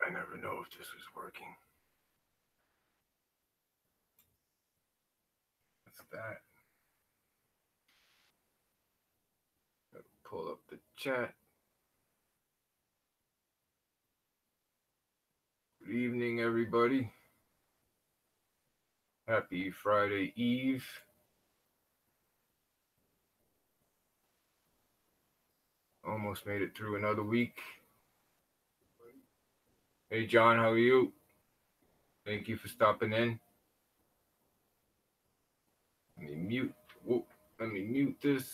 I never know if this is working. What's that? Pull up the chat. Good evening, everybody. Happy Friday Eve. Almost made it through another week. Hey, John, how are you? Thank you for stopping in. Let me mute. Whoa, let me mute this.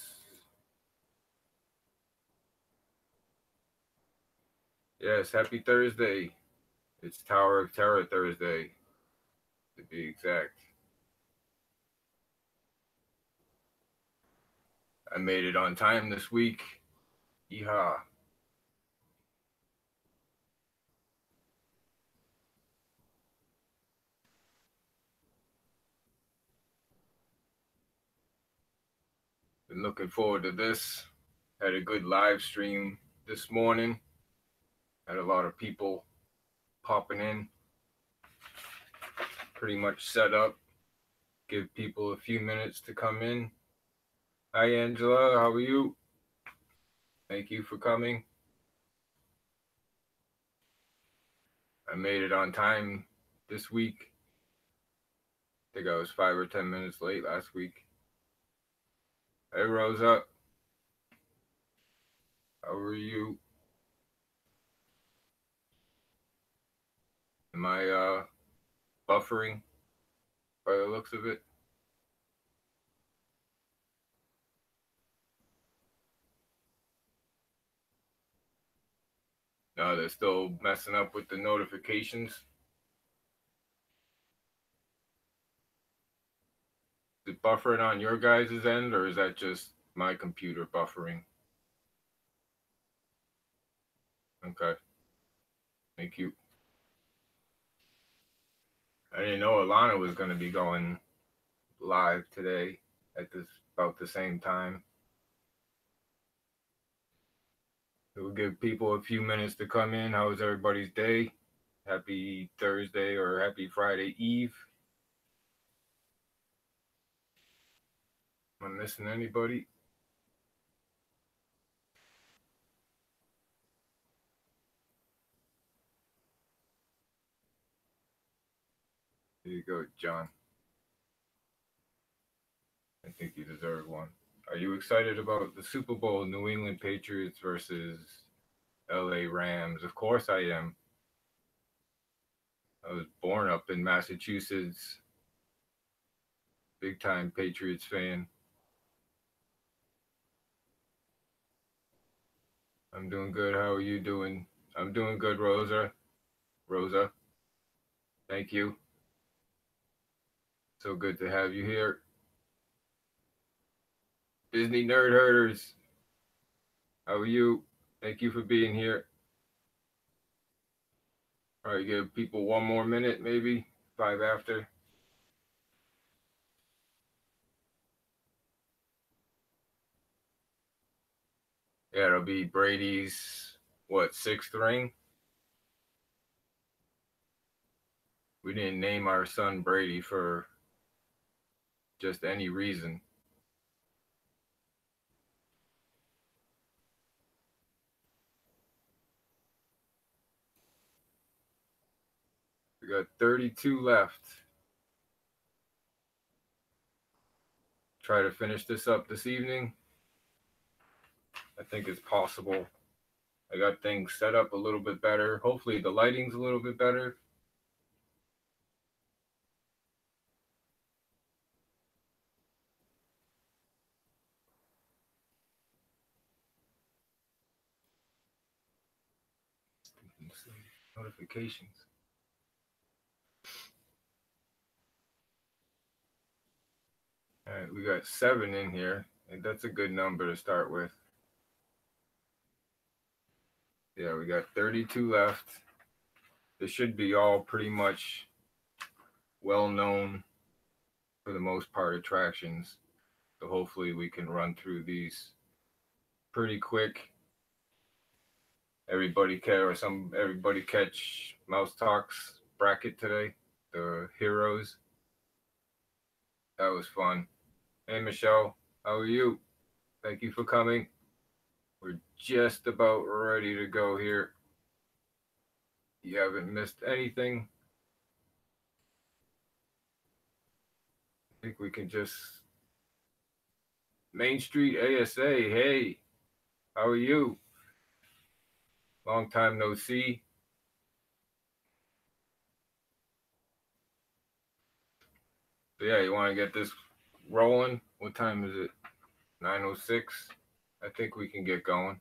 Yes, happy Thursday. It's Tower of Terror Thursday, to be exact. I made it on time this week. Yeehaw. Been looking forward to this. Had a good live stream this morning. Had a lot of people popping in. Pretty much set up. Give people a few minutes to come in. Hi, Angela. How are you? Thank you for coming. I made it on time this week. I think I was 5 or 10 minutes late last week. Hey, Rosa. How are you? Am I buffering by the looks of it? No, they're still messing up with the notifications. Is it buffering on your guys' end, or is that just my computer buffering? Okay. Thank you. I didn't know Alanna was going to be going live today at about the same time. We'll give people a few minutes to come in. How was everybody's day? Happy Thursday or happy Friday Eve. Am I missing anybody? Here you go, John. I think you deserve one. Are you excited about the Super Bowl, New England Patriots versus LA Rams? Of course I am. I was born up in Massachusetts. Big time Patriots fan. I'm doing good. How are you doing? I'm doing good, Rosa. Rosa, thank you. So good to have you here. Disney Nerd Herders, how are you? Thank you for being here. All right, give people one more minute, maybe 5 after. Yeah, it'll be Brady's, what, 6th ring? We didn't name our son Brady for just any reason. We got 32 left. Try to finish this up this evening. I think it's possible. I got things set up a little bit better. Hopefully the lighting's a little bit better. Notifications. All right, we got 7 in here. I think that's a good number to start with. Yeah, we got 32 left. This should be all pretty much well-known, for the most part, attractions. So hopefully we can run through these pretty quick. Everybody catch Mouse Talks bracket today. The heroes. That was fun. Hey Michelle, how are you? Thank you for coming. We're just about ready to go here. You haven't missed anything. I think we can just Main Street ASA. Hey, how are you? Long time no see. So yeah, you want to get this rolling? What time is it? 9:06. I think we can get going.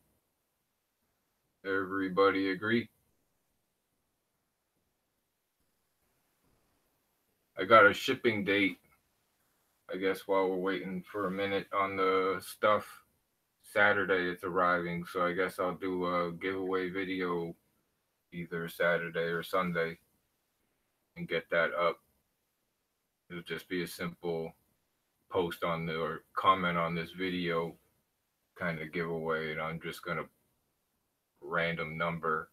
Everybody agree? I got a shipping date. I guess while we're waiting for a minute on the stuff. Saturday it's arriving, so I guess I'll do a giveaway video either Saturday or Sunday and get that up. It'll just be a simple post on the or comment on this video kind of giveaway, and I'm just gonna random number.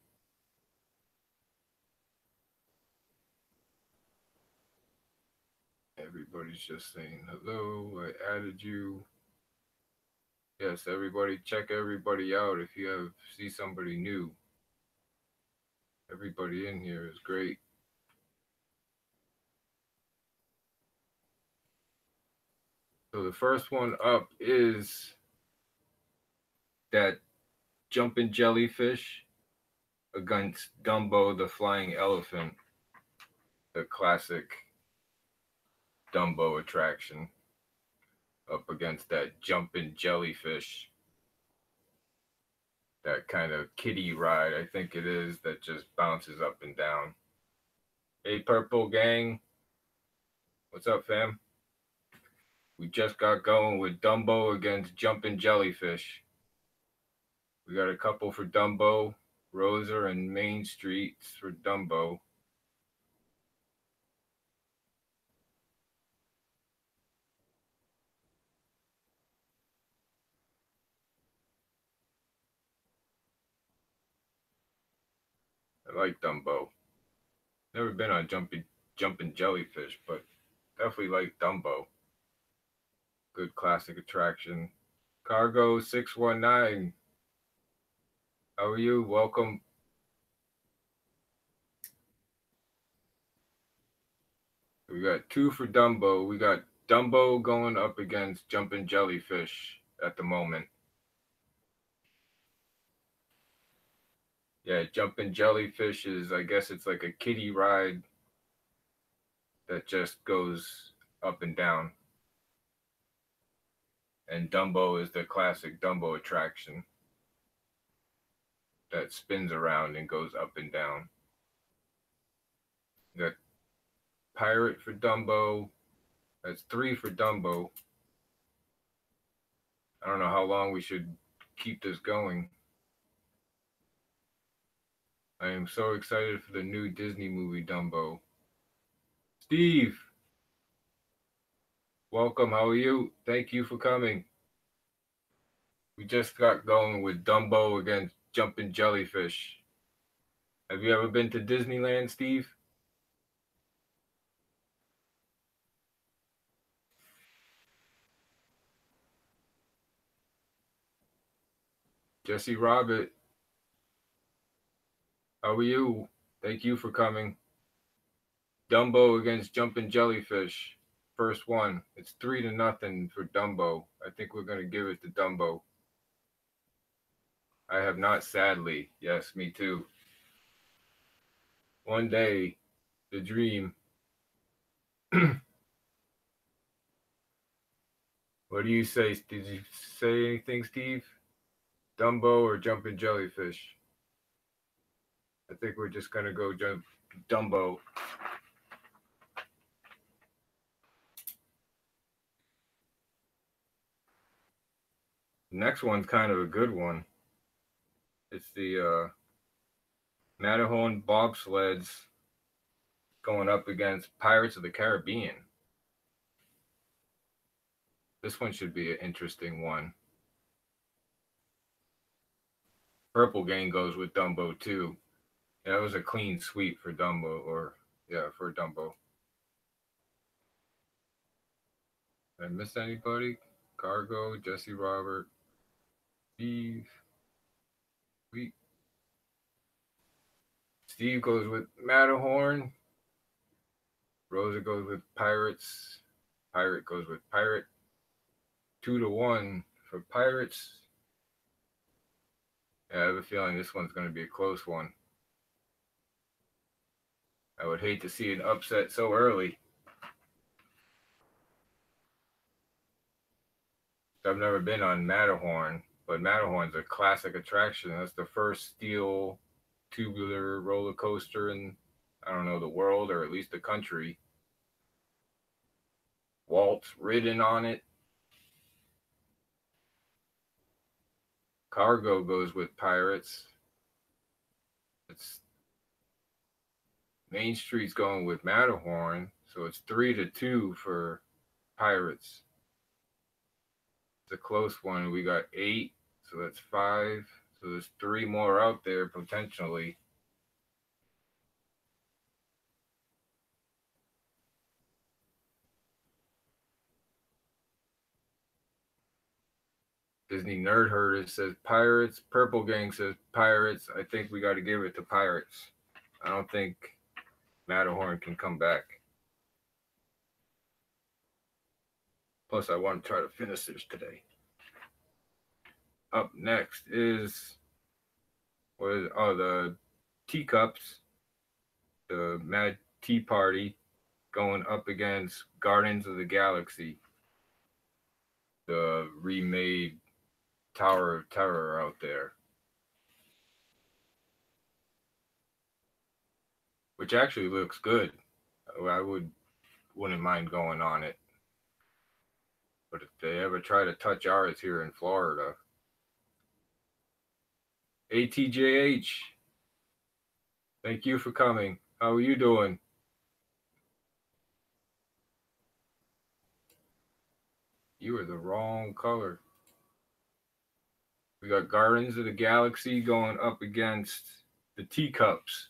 Everybody's just saying hello. I added you. Yes, everybody check everybody out if you see somebody new. Everybody in here is great. So the first one up is that jumping jellyfish against Dumbo the flying elephant, the classic Dumbo attraction, up against that jumping jellyfish, that kind of kiddie ride, I think it is, that just bounces up and down. Hey, Purple Gang. What's up, fam? We just got going with Dumbo against jumping jellyfish. We got a couple for Dumbo, Rosa and Main Streets for Dumbo. I like Dumbo. Never been on jumping jellyfish, but definitely like Dumbo. Good classic attraction. Cargo 619. How are you? Welcome. We got two for Dumbo. We got Dumbo going up against jumping jellyfish at the moment. Yeah, jumping jellyfish is, I guess it's like a kiddie ride that just goes up and down. And Dumbo is the classic Dumbo attraction that spins around and goes up and down. We got Pirate for Dumbo. That's 3 for Dumbo. I don't know how long we should keep this going. I am so excited for the new Disney movie Dumbo. Steve, welcome. How are you? Thank you for coming. We just got going with Dumbo against jumping jellyfish. Have you ever been to Disneyland, Steve? Jesse Robert, how are you? Thank you for coming. Dumbo against jumping jellyfish. First one. It's 3-0 for Dumbo. I think we're going to give it to Dumbo. I have not, sadly. Yes, me too. One day, the dream. What do you say? Did you say anything, Steve? Dumbo or jumping jellyfish? I think we're just going to go jump Dumbo. Next one's kind of a good one. It's the Matterhorn bobsleds going up against Pirates of the Caribbean. This one should be an interesting one. Purple Gang goes with Dumbo too. Yeah, that was a clean sweep for Dumbo, for Dumbo. Did I miss anybody? Cargo, Jesse Robert, Steve. Sweet. Steve goes with Matterhorn. Rosa goes with Pirates. Pirate goes with Pirate. 2-1 for Pirates. Yeah, I have a feeling this one's going to be a close one. I would hate to see an upset so early. I've never been on Matterhorn, but Matterhorn's a classic attraction. That's the first steel tubular roller coaster in, I don't know, the world or at least the country. Walt's ridden on it. Cargo goes with Pirates. It's Main Street's going with Matterhorn, so it's 3-2 for Pirates. It's a close one. We got 8, so that's 5. So there's 3 more out there potentially. Disney Nerd Herder says Pirates. Purple Gang says Pirates. I think we got to give it to Pirates. I don't think Matterhorn can come back. Plus, I want to try to finish this today. Up next is the Teacups, the Mad Tea Party, going up against Guardians of the Galaxy, the remade Tower of Terror out there, which actually looks good. I wouldn't mind going on it, but if they ever try to touch ours here in Florida, ATJH, thank you for coming. How are you doing? You are the wrong color. We got Guardians of the Galaxy going up against the Teacups.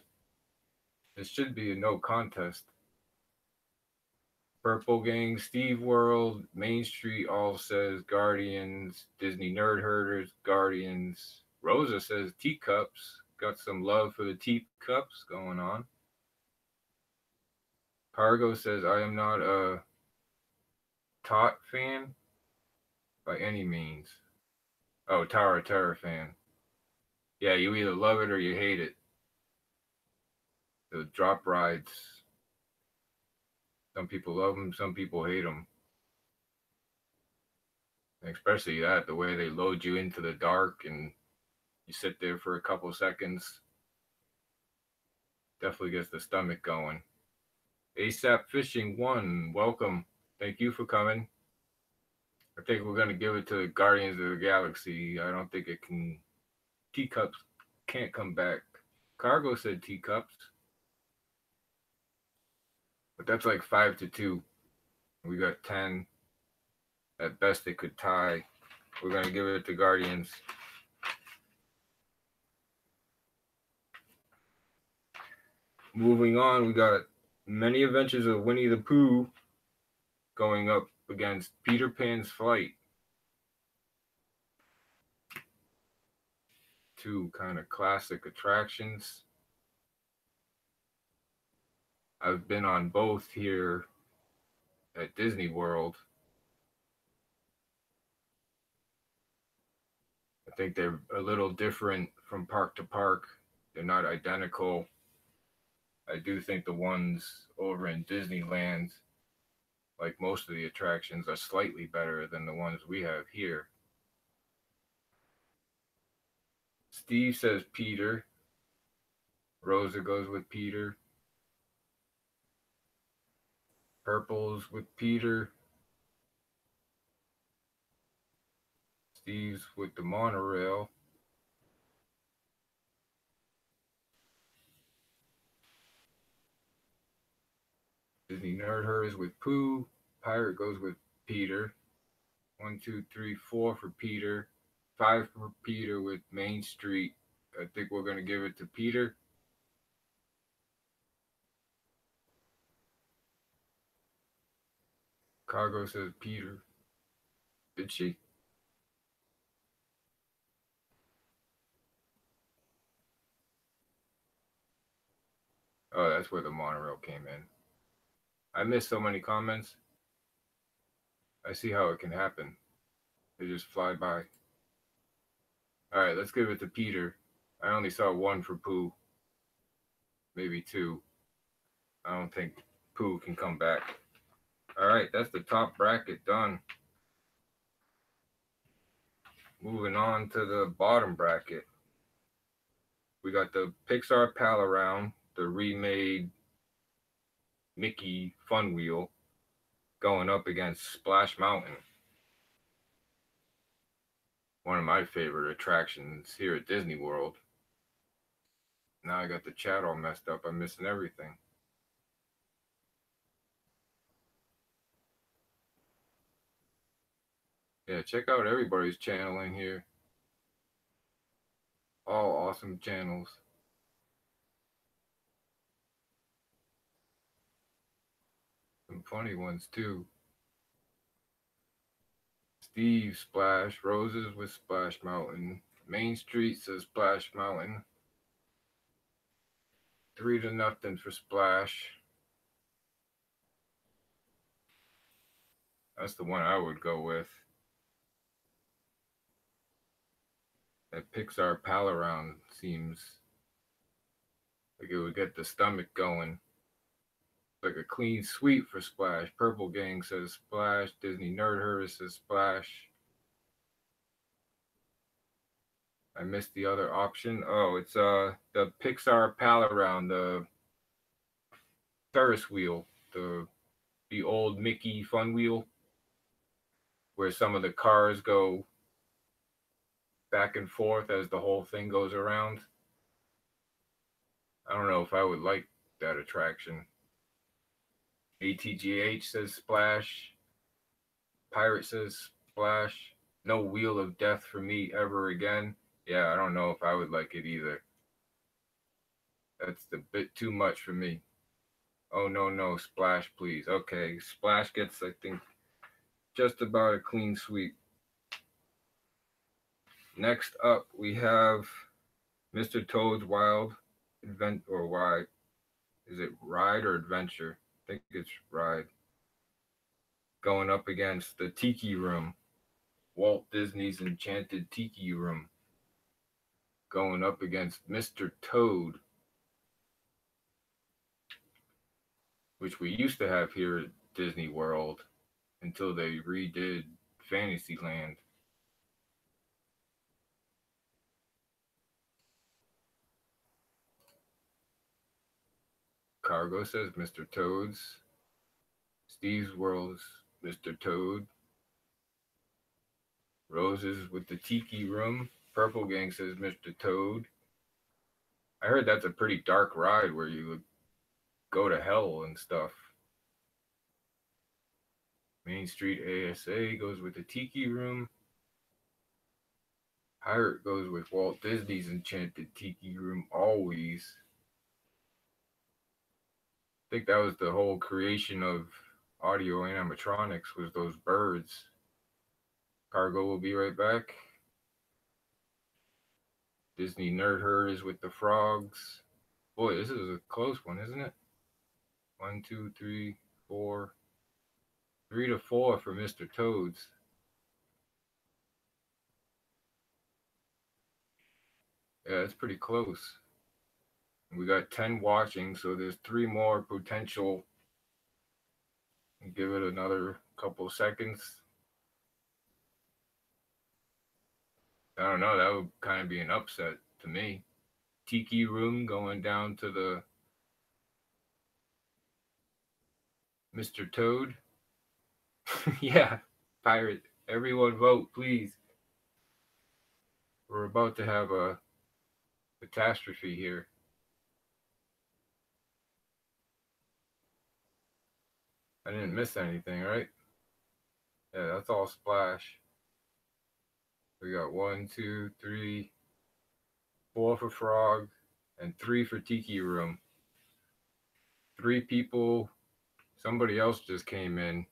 This should be a no contest. Purple Gang, StevesWorld, Main Street all says Guardians. Disney Nerd Herders, Guardians. Rosa says Teacups. Got some love for the Teacups going on. Cargo says, I am not a Tot fan by any means. Oh, Tower of Terror fan. Yeah, you either love it or you hate it. The drop rides. Some people love them, some people hate them. And especially that, the way they load you into the dark and you sit there for a couple seconds. Definitely gets the stomach going. ASAP Fishing 1, welcome. Thank you for coming. I think we're going to give it to Guardians of the Galaxy. I don't think it can. Teacups can't come back. Cargo said Teacups. But that's like 5-2. We got 10. At best, it could tie. We're going to give it to Guardians. Moving on, we got Many Adventures of Winnie the Pooh going up against Peter Pan's Flight. 2 kind of classic attractions. I've been on both here at Disney World. I think they're a little different from park to park. They're not identical. I do think the ones over in Disneyland, like most of the attractions, are slightly better than the ones we have here. Steve says Peter. Rosa goes with Peter. Purple's with Peter. Steve's with the monorail. Disney Nerd Herders with Pooh. Pirate goes with Peter. 1, 2, 3, 4 for Peter. 5 for Peter with Main Street. I think we're going to give it to Peter. Cargo says Peter. Did she? Oh, that's where the monorail came in. I missed so many comments. I see how it can happen. They just fly by. All right, let's give it to Peter. I only saw one for Pooh. Maybe two. I don't think Pooh can come back. All right, that's the top bracket done. Moving on to the bottom bracket. We got the Pixar Pal Around, the remade Mickey Fun Wheel, going up against Splash Mountain. One of my favorite attractions here at Disney World. Now I got the chat all messed up. I'm missing everything. Yeah, check out everybody's channel in here. All awesome channels. Some funny ones too. Steve Splash, Roses with Splash Mountain. Main Street says Splash Mountain. 3-0 for Splash. That's the one I would go with. That Pixar Pal Around seems like it would get the stomach going. Like a clean sweep for Splash. Purple Gang says Splash. Disney Nerd Herd says Splash. I missed the other option. Oh, it's the Pixar Pal Around, the Ferris wheel, the old Mickey Fun Wheel, where some of the cars go back and forth as the whole thing goes around. I don't know if I would like that attraction. ATGH says Splash. Pirate says Splash. No Wheel of Death for me ever again. Yeah, I don't know if I would like it either. That's a bit too much for me. Oh, no, Splash, please. Okay, Splash gets, I think, just about a clean sweep. Next up, we have Mr. Toad's Wild Advent, or why? Is it Ride or Adventure? I think it's Ride. Going up against the Tiki Room. Walt Disney's Enchanted Tiki Room. Going up against Mr. Toad, which we used to have here at Disney World until they redid Fantasyland. Cargo says Mr. Toad's. StevesWorld's Mr. Toad. Roses with the Tiki Room. Purple Gang says Mr. Toad. I heard that's a pretty dark ride where you would go to hell and stuff. Main Street ASA goes with the Tiki Room. Pirate goes with Walt Disney's Enchanted Tiki Room always. I think that was the whole creation of audio animatronics, was those birds. Cargo will be right back. Disney Nerd Herd is with the frogs. Boy, this is a close one, isn't it? 1, 2, 3, 4. 3-4 for Mr. Toad's. Yeah, it's pretty close. We got 10 watching, so there's 3 more potential. Give it another couple seconds. I don't know, that would kind of be an upset to me. Tiki Room going down to the Mr. Toad. Yeah, Pirate. Everyone vote, please. We're about to have a catastrophe here. I didn't miss anything, right? Yeah, that's all Splash. We got 1, 2, 3, 4 for Frog, and 3 for Tiki Room. 3 people. Somebody else just came in.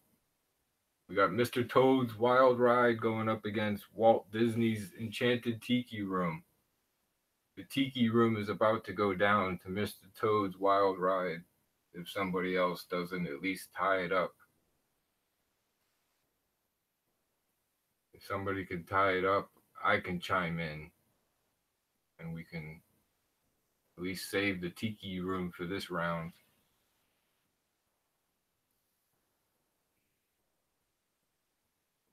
We got Mr. Toad's Wild Ride going up against Walt Disney's Enchanted Tiki Room. The Tiki Room is about to go down to Mr. Toad's Wild Ride if somebody else doesn't at least tie it up. If somebody can tie it up, I can chime in and we can at least save the Tiki Room for this round.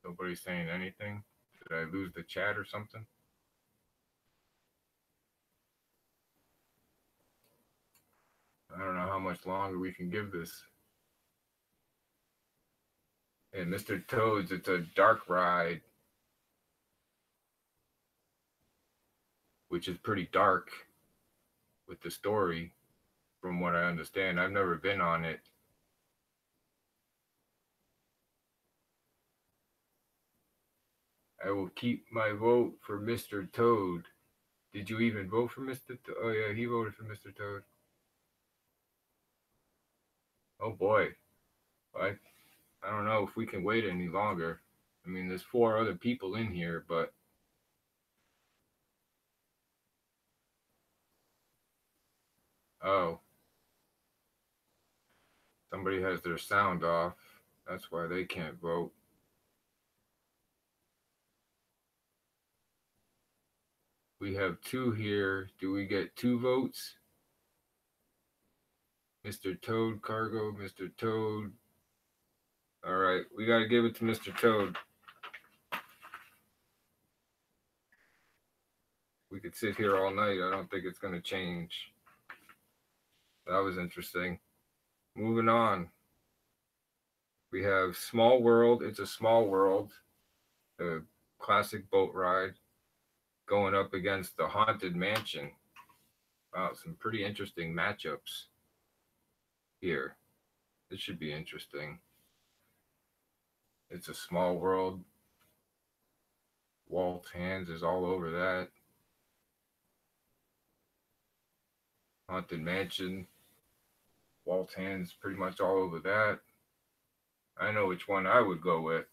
Nobody's saying anything? Did I lose the chat or something? I don't know how much longer we can give this. And Mr. Toad's, it's a dark ride, which is pretty dark with the story, from what I understand. I've never been on it. I will keep my vote for Mr. Toad. Did you even vote for Mr. Toad? Oh, yeah, he voted for Mr. Toad. Oh, boy. I don't know if we can wait any longer. I mean, there's 4 other people in here, but... Oh. Somebody has their sound off. That's why they can't vote. We have 2 here. Do we get 2 votes? Mr. Toad, Cargo, Mr. Toad. All right, we got to give it to Mr. Toad. We could sit here all night. I don't think it's going to change. That was interesting. Moving on. We have Small World. It's a Small World, the classic boat ride, going up against the Haunted Mansion. Wow, some pretty interesting matchups here. This should be interesting. It's a Small World. Walt's hands is all over that. Haunted Mansion. Walt's hands pretty much all over that. I know which one I would go with.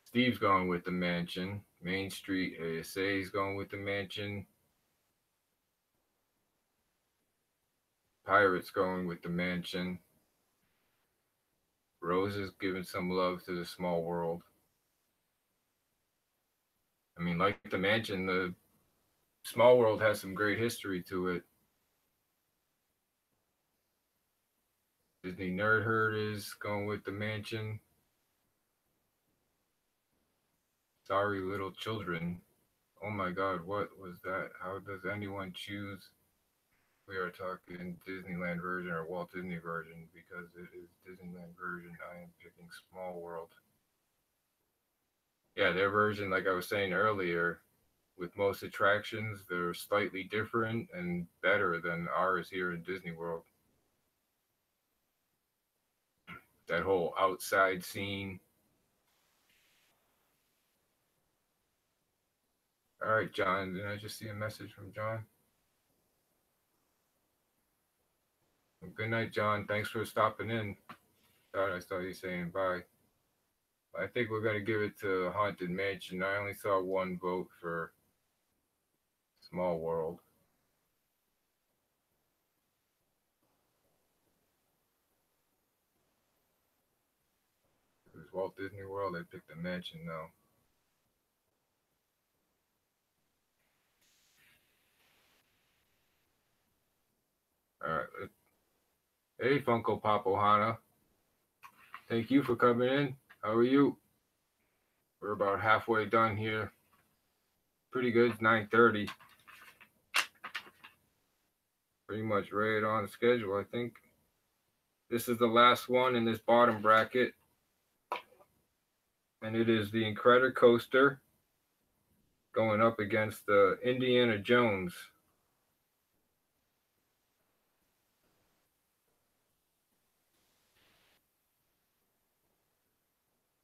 Steve's going with the Mansion. Main Street ASA is going with the Mansion. Pirates going with the Mansion. Rose is giving some love to the Small World. I mean, like the Mansion, the Small World has some great history to it. Disney Nerd Herd is going with the Mansion. Sorry, Little Children. Oh my God, what was that? How does anyone choose? We are talking Disneyland version or Walt Disney version because it is Disneyland version. I am picking Small World. Yeah, their version, like I was saying earlier, with most attractions, they're slightly different and better than ours here in Disney World. That whole outside scene. All right, John, did I just see a message from John? Good night, John. Thanks for stopping in. I saw you saying bye. I think we're going to give it to Haunted Mansion. I only saw 1 vote for Small World. It was Walt Disney World. I picked the Mansion though. All right. Hey, Funko Pop Ohana. Thank you for coming in. How are you? We're about halfway done here. Pretty good. It's 9:30. Pretty much right on schedule, I think. This is the last one in this bottom bracket. And it is the Incredicoaster going up against the Indiana Jones.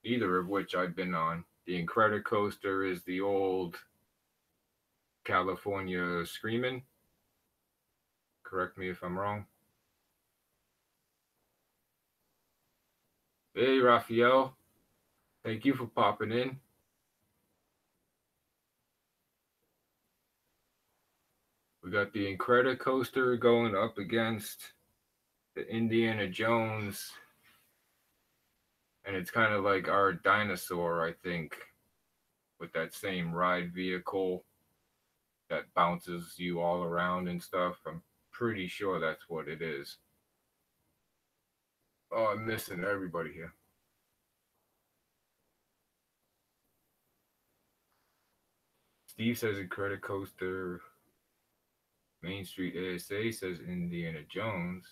Either of which I've been on. The Incredicoaster is the old California Screamin'. Correct me if I'm wrong. Hey, Raphael. Thank you for popping in. We got the Incredicoaster going up against the Indiana Jones. And it's kind of like our dinosaur, I think, with that same ride vehicle that bounces you all around and stuff. I'm pretty sure that's what it is. Oh, I'm missing everybody here. Steve says Incredicoaster. Main Street ASA says Indiana Jones.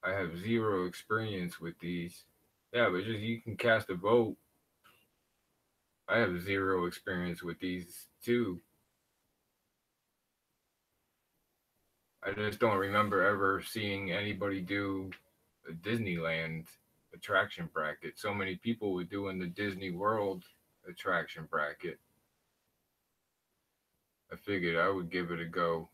I have zero experience with these. Yeah, but just you can cast a vote. I have zero experience with these too. I just don't remember ever seeing anybody do a Disneyland attraction bracket. So many people were doing the Disney World attraction bracket. I figured I would give it a go.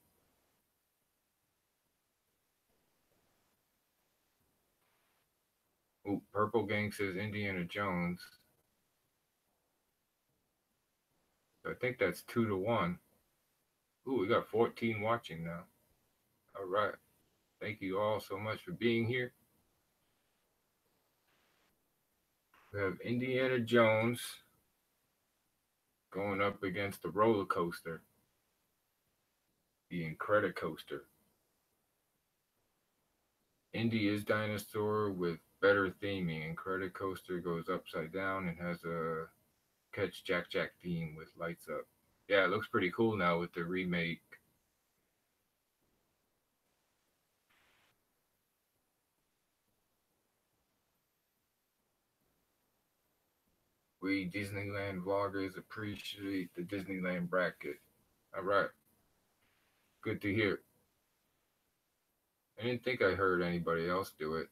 Ooh, Purple Gang says Indiana Jones. I think that's 2-1. Ooh, we got 14 watching now. All right. Thank you all so much for being here. We have Indiana Jones going up against the roller coaster, the Incredicoaster. Indy is dinosaur with better theming. Incredicoaster goes upside down and has a Catch Jack Jack theme with lights up. Yeah, it looks pretty cool now with the remake. We Disneyland vloggers appreciate the Disneyland bracket. All right. Good to hear. I didn't think I heard anybody else do it.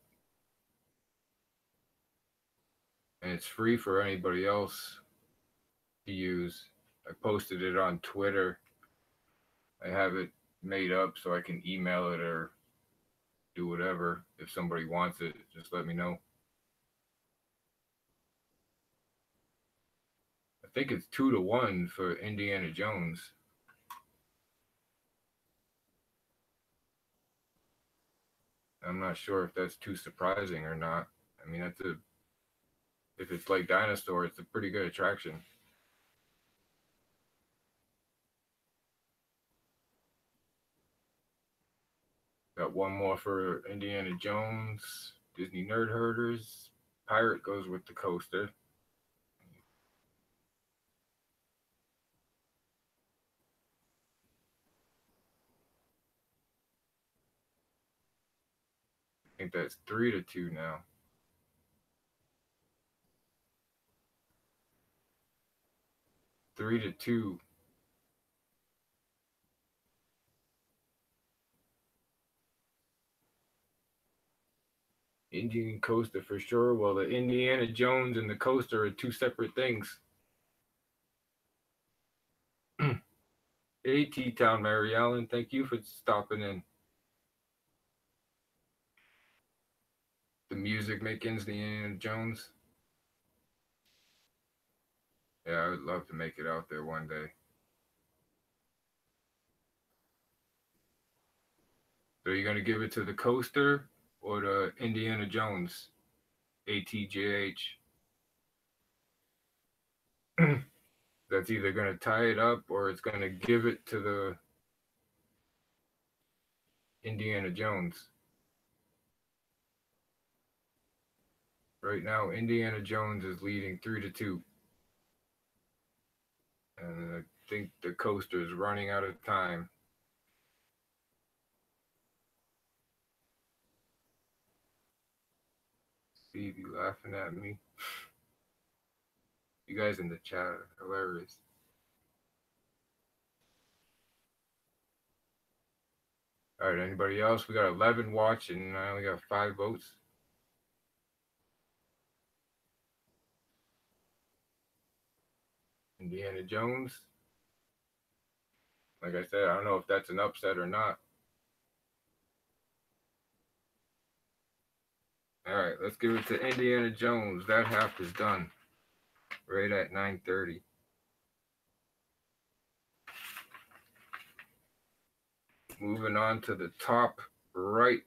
And it's free for anybody else to use. I posted it on Twitter. I have it made up so I can email it or do whatever. If somebody wants it, just let me know. I think it's 2-1 for Indiana Jones. I'm not sure if that's too surprising or not. I mean, if it's like Dinosaur, it's a pretty good attraction. Got one more for Indiana Jones. Disney Nerd Herders. Pirate goes with the coaster. I think that's 3-2 now. 3-2. Indian coaster for sure. Well, the Indiana Jones and the coaster are two separate things. Hey, T-Town Mary Allen, thank you for stopping in. The music makings, the Indiana Jones. Yeah, I would love to make it out there one day. So you're gonna give it to the coaster or the Indiana Jones? ATJH. That's either gonna tie it up or it's gonna give it to the Indiana Jones. Right now, Indiana Jones is leading 3-2. And I think the coaster is running out of time. Steve, you laughing at me? You guys in the chat are hilarious. All right, anybody else? We got 11 watching and I only got 5 votes. Indiana Jones. Like I said, I don't know if that's an upset or not. All right, let's give it to Indiana Jones. That half is done. Right at 9:30. Moving on to the top right,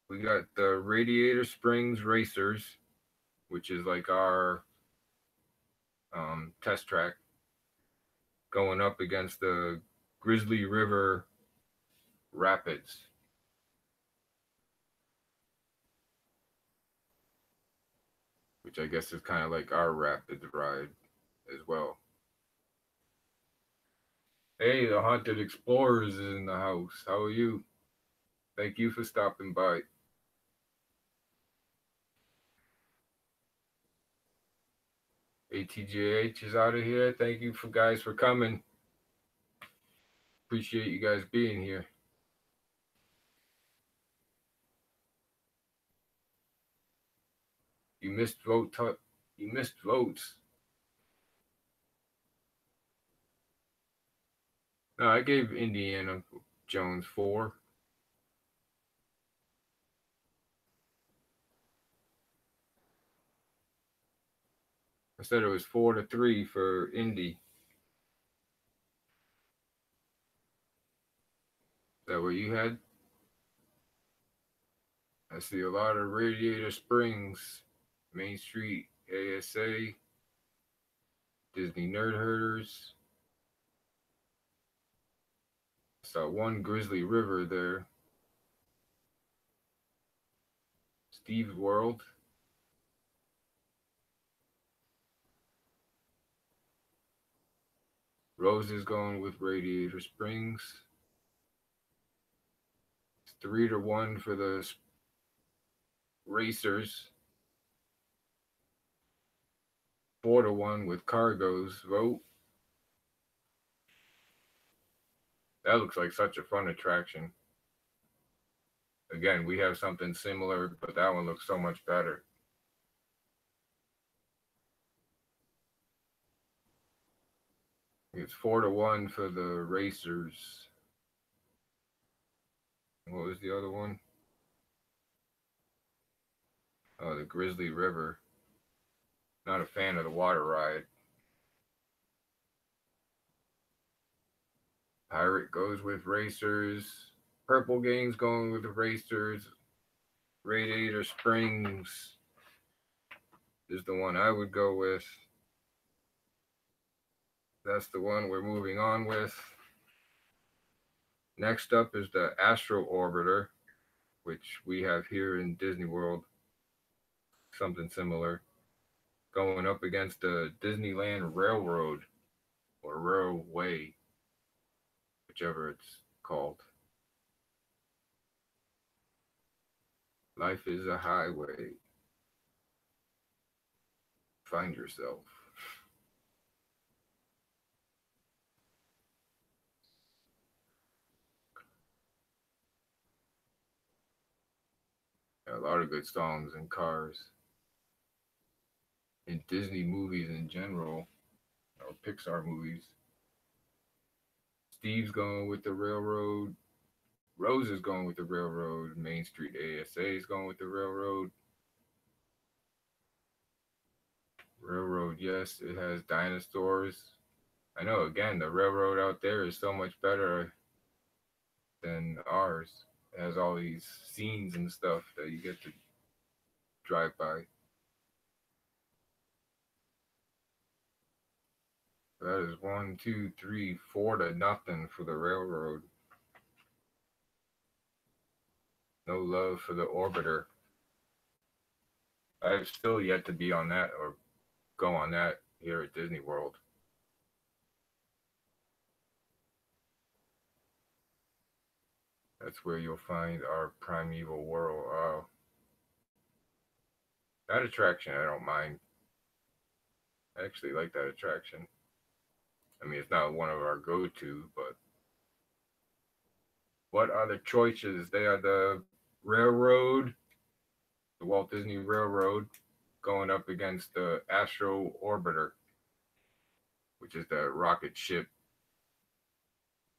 we got the Radiator Springs Racers, which is like our test track, going up against the Grizzly River Rapids. Which I guess is kind of like our Rapids ride as well. Hey, the Haunted Explorers is in the house. How are you? Thank you for stopping by. ATJH is out of here. Thank you guys for coming. Appreciate you guys being here. You missed You missed votes. No, I gave Indiana Jones 4. I said it was 4-3 for Indy. Is that what you had? I see a lot of Radiator Springs, Main Street, ASA, Disney Nerd Herders. I saw one Grizzly River there. StevesWorld. Rose is going with Radiator Springs. It's 3-1 for the Racers. 4-1 with Cargo's vote. That looks like such a fun attraction. Again, we have something similar, but that one looks so much better. It's 4-1 for the Racers. What was the other one? Oh, the Grizzly River. Not a fan of the water ride. Pirate goes with Racers. Purple Gang's going with the Racers. Radiator Springs is the one I would go with. That's the one we're moving on with. Next up is the Astro Orbiter, which we have here in Disney World. Something similar. Going up against the Disneyland Railroad or Railway, whichever it's called. Life is a highway. Find yourself. A lot of good songs in Cars. In Disney movies in general, or Pixar movies. Steve's going with the Railroad. Rose is going with the Railroad. Main Street ASA is going with the Railroad. Railroad, yes, it has dinosaurs. I know, again, the railroad out there is so much better than ours. It has all these scenes and stuff that you get to drive by. That is 1, 2, 3, 4-0 for the Railroad. No love for the Orbiter. I've still yet to be on that or go on that here at Disney World. That's where you'll find our primeval world. That attraction, I don't mind. I actually like that attraction. I mean, it's not one of our go-to, but what are the choices? They are the Railroad, the Walt Disney Railroad, going up against the Astro Orbiter. which is that rocket ship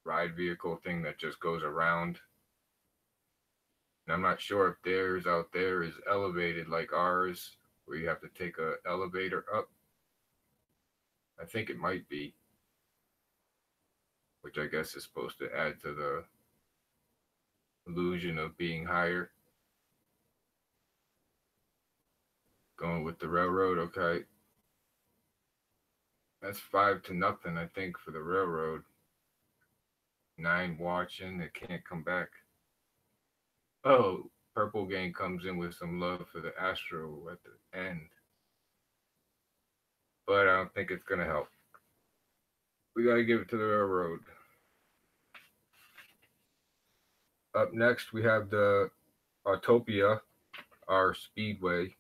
ride vehicle thing that just goes around. And I'm not sure if theirs out there is elevated like ours, where you have to take a elevator up. I think it might be, which I guess is supposed to add to the illusion of being higher. Going with the railroad, okay. That's 5-0, I think, for the railroad. 9 watching, it can't come back. Oh, Purple Gang comes in with some love for the Astro at the end. But I don't think it's going to help. We got to give it to the railroad. Up next, we have the Autopia, our Speedway,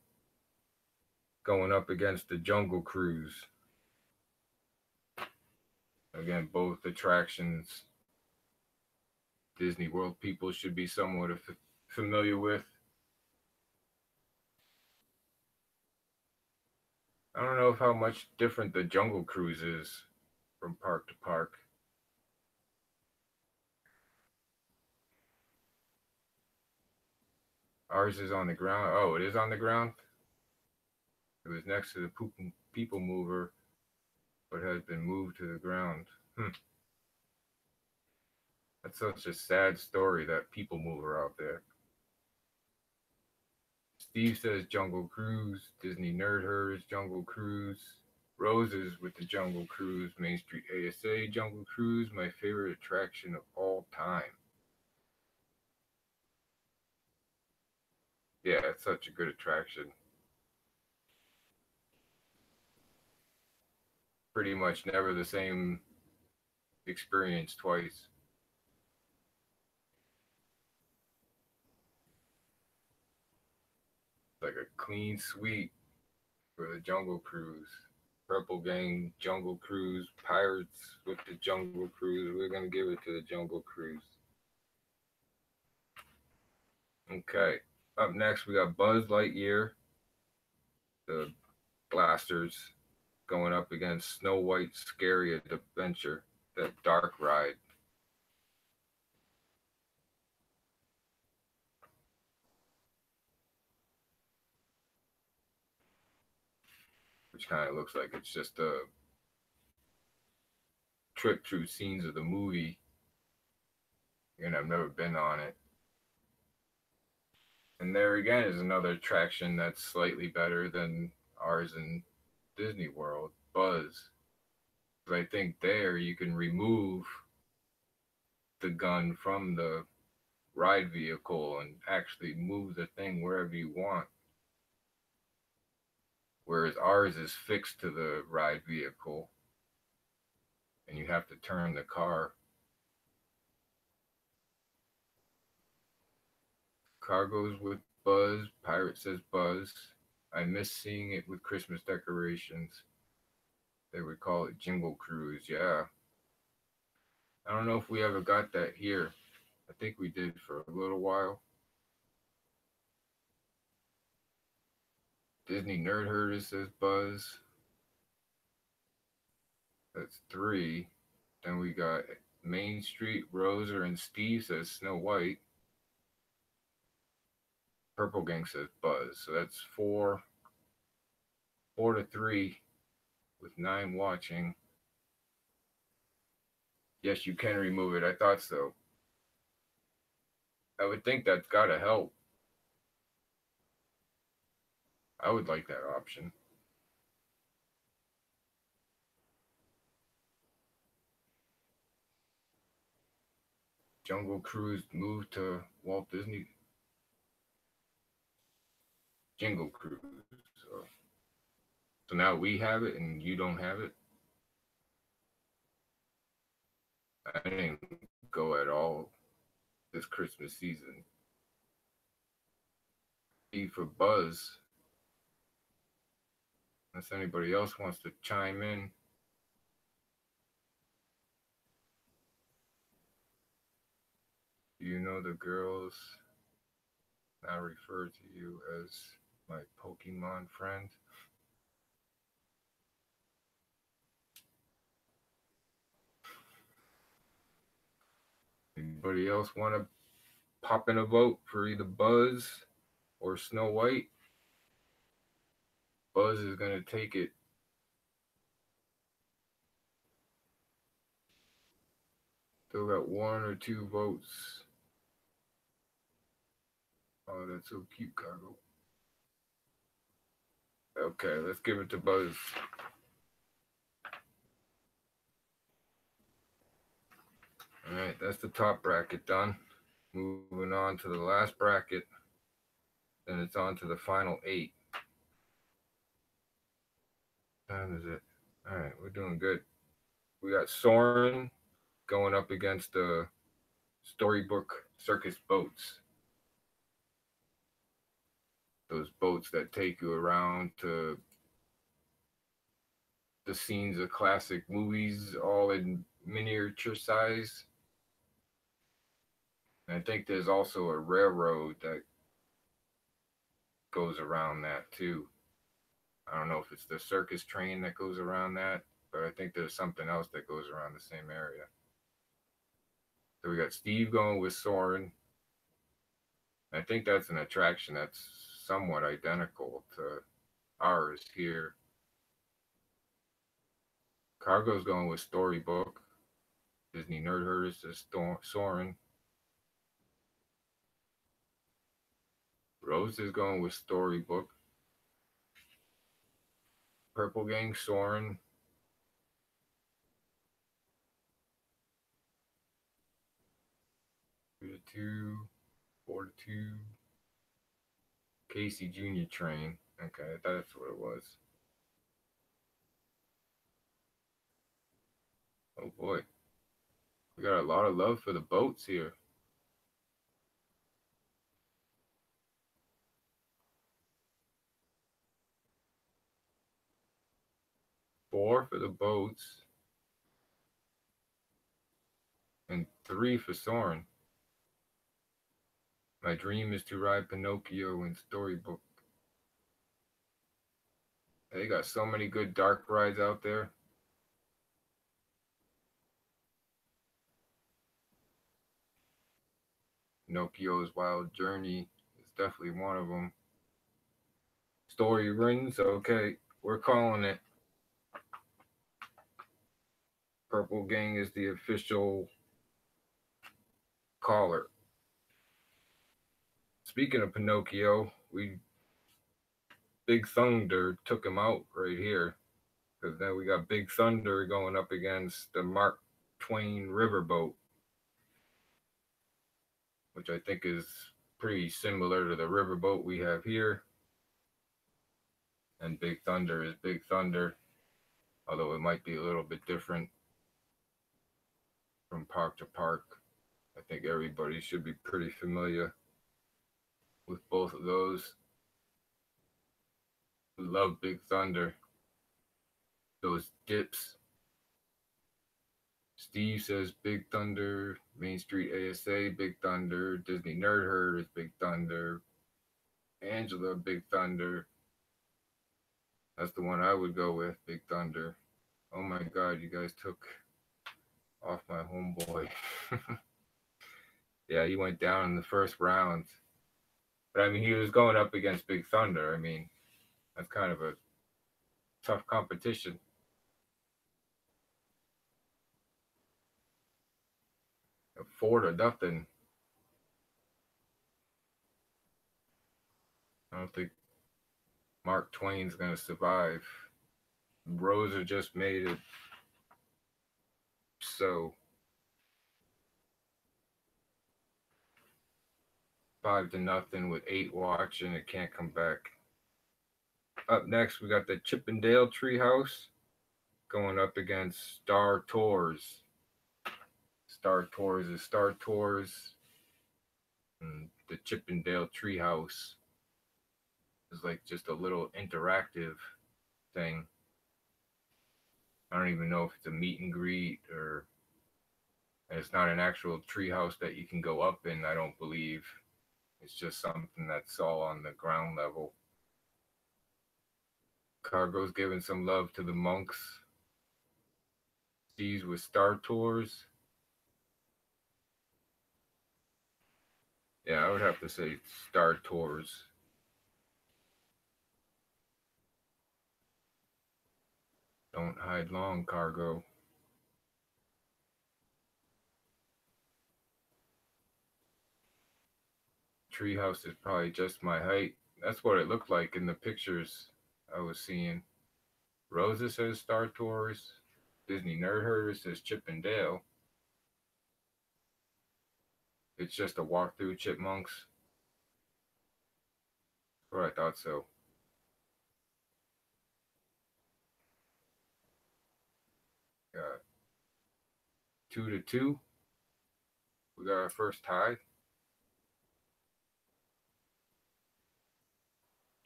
going up against the Jungle Cruise. Again, both attractions Disney World people should be somewhat familiar with. I don't know how much different the Jungle Cruise is from park to park. Ours is on the ground. Oh, it is on the ground? It was next to the people mover, but has been moved to the ground. That's such a sad story, that people mover out there. Steve says Jungle Cruise. Disney Nerd Herd's Jungle Cruise. Roses with the Jungle Cruise. Main Street ASA Jungle Cruise. My favorite attraction of all time. Yeah, it's such a good attraction. Pretty much never the same experience twice. Like a clean sweep for the Jungle Cruise. Purple Gang Jungle Cruise, Pirates with the Jungle Cruise. We're going to give it to the Jungle Cruise. Okay. Up next, we got Buzz Lightyear, the Blasters, going up against Snow White's Scary Adventure, that dark ride. Which kind of looks like it's just a trip through scenes of the movie. And I've never been on it. And there again is another attraction that's slightly better than ours in Disney World, Buzz. But I think there you can remove the gun from the ride vehicle and actually move the thing wherever you want. Whereas ours is fixed to the ride vehicle and you have to turn the car. Cargo's with Buzz. Pirate says Buzz. I miss seeing it with Christmas decorations. They would call it Jingle Cruise. Yeah. I don't know if we ever got that here. I think we did for a little while. Disney Nerd Herder says Buzz. That's 3. Then we got Main Street, Roser, and Steve says Snow White. Purple Gang says Buzz. So that's 4 to 3 with 9 watching. Yes, you can remove it. I thought so. I would think that's got to help. I would like that option. Jungle Cruise moved to Walt Disney. Jingle Cruise. So now we have it and you don't have it. I didn't go at all this Christmas season. E for Buzz. Unless anybody else wants to chime in. You know the girls now refer to you as my Pokemon friend. Anybody else want to pop in a vote for either Buzz or Snow White? Buzz is going to take it. Still got 1 or 2 votes. Oh, that's so cute, Cargo. Okay, let's give it to Buzz. All right, that's the top bracket done. Moving on to the last bracket. Then it's on to the final 8. Time is it? All right, we're doing good. We got Soren going up against the Storybook Circus boats. Those boats that take you around to the scenes of classic movies, all in miniature size. And I think there's also a railroad that goes around that too. I don't know if it's the circus train that goes around that, but I think there's something else that goes around the same area. So we got Steve going with Soren. I think that's an attraction that's somewhat identical to ours here. Cargo's going with Storybook. Disney Nerd Herders says Soren. Rose is going with Storybook. Purple Gang, Soren. Three to 2, 4 to 2. Casey Jr. Train. Okay, that's what it was. Oh boy. We got a lot of love for the boats here. 4 for the boats. And 3 for Soren. My dream is to ride Pinocchio in Storybook. They got so many good dark rides out there. Pinocchio's Wild Journey is definitely one of them. Story Rings, okay, we're calling it. Purple Gang is the official caller. Speaking of Pinocchio, Big Thunder took him out right here. Because then we got Big Thunder going up against the Mark Twain Riverboat, which I think is pretty similar to the riverboat we have here. And Big Thunder is Big Thunder, although it might be a little bit different from park to park. I think everybody should be pretty familiar with both of those. Love Big Thunder. Those dips. Steve says Big Thunder, Main Street ASA, Big Thunder, Disney Nerd Herd is Big Thunder, Angela, Big Thunder. That's the one I would go with, Big Thunder. Oh my God, you guys took off my homeboy. Yeah, he went down in the first round. But I mean, he was going up against Big Thunder. I mean, that's kind of a tough competition. A 4-0. I don't think Mark Twain's going to survive. Rosa just made it so. 5-0 with 8 watching. It can't come back. Up next, we got the Chippendale Treehouse going up against Star Tours. Star Tours is Star Tours. And the Chippendale Treehouse is like just a little interactive thing. I don't even know if it's a meet and greet or it's not an actual treehouse that you can go up in, I don't believe. It's just something that's all on the ground level. Cargo's giving some love to the monks. Steve's with Star Tours. Yeah, I would have to say Star Tours. Don't hide long, cargo. Treehouse is probably just my height. That's what it looked like in the pictures I was seeing. Rosa says Star Tours. Disney Nerd Herder says Chip and Dale. It's just a walkthrough, Chipmunks. Or I thought so. Got 2-2. We got our first tie.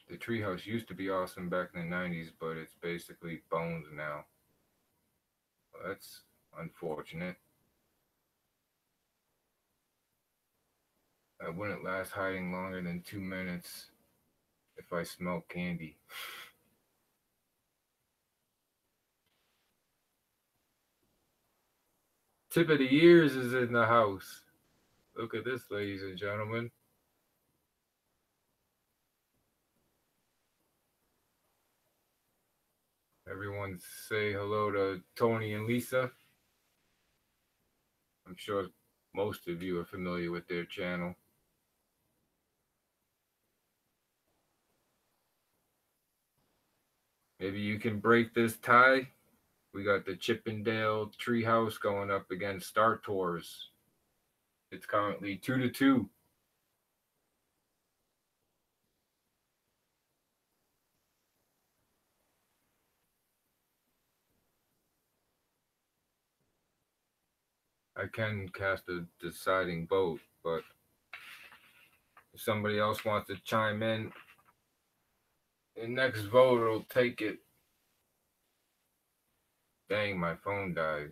The treehouse used to be awesome back in the 90s, but it's basically bones now. Well, that's unfortunate. I wouldn't last hiding longer than 2 minutes if I smell candy. Tip of the Years is in the house. Look at this, ladies and gentlemen. Everyone say hello to Tony and Lisa. I'm sure most of you are familiar with their channel. Maybe you can break this tie. We got the Chippendale Treehouse going up against Star Tours. It's currently 2-2. I can cast a deciding vote, but if somebody else wants to chime in, the next vote will take it. Dang, my phone died.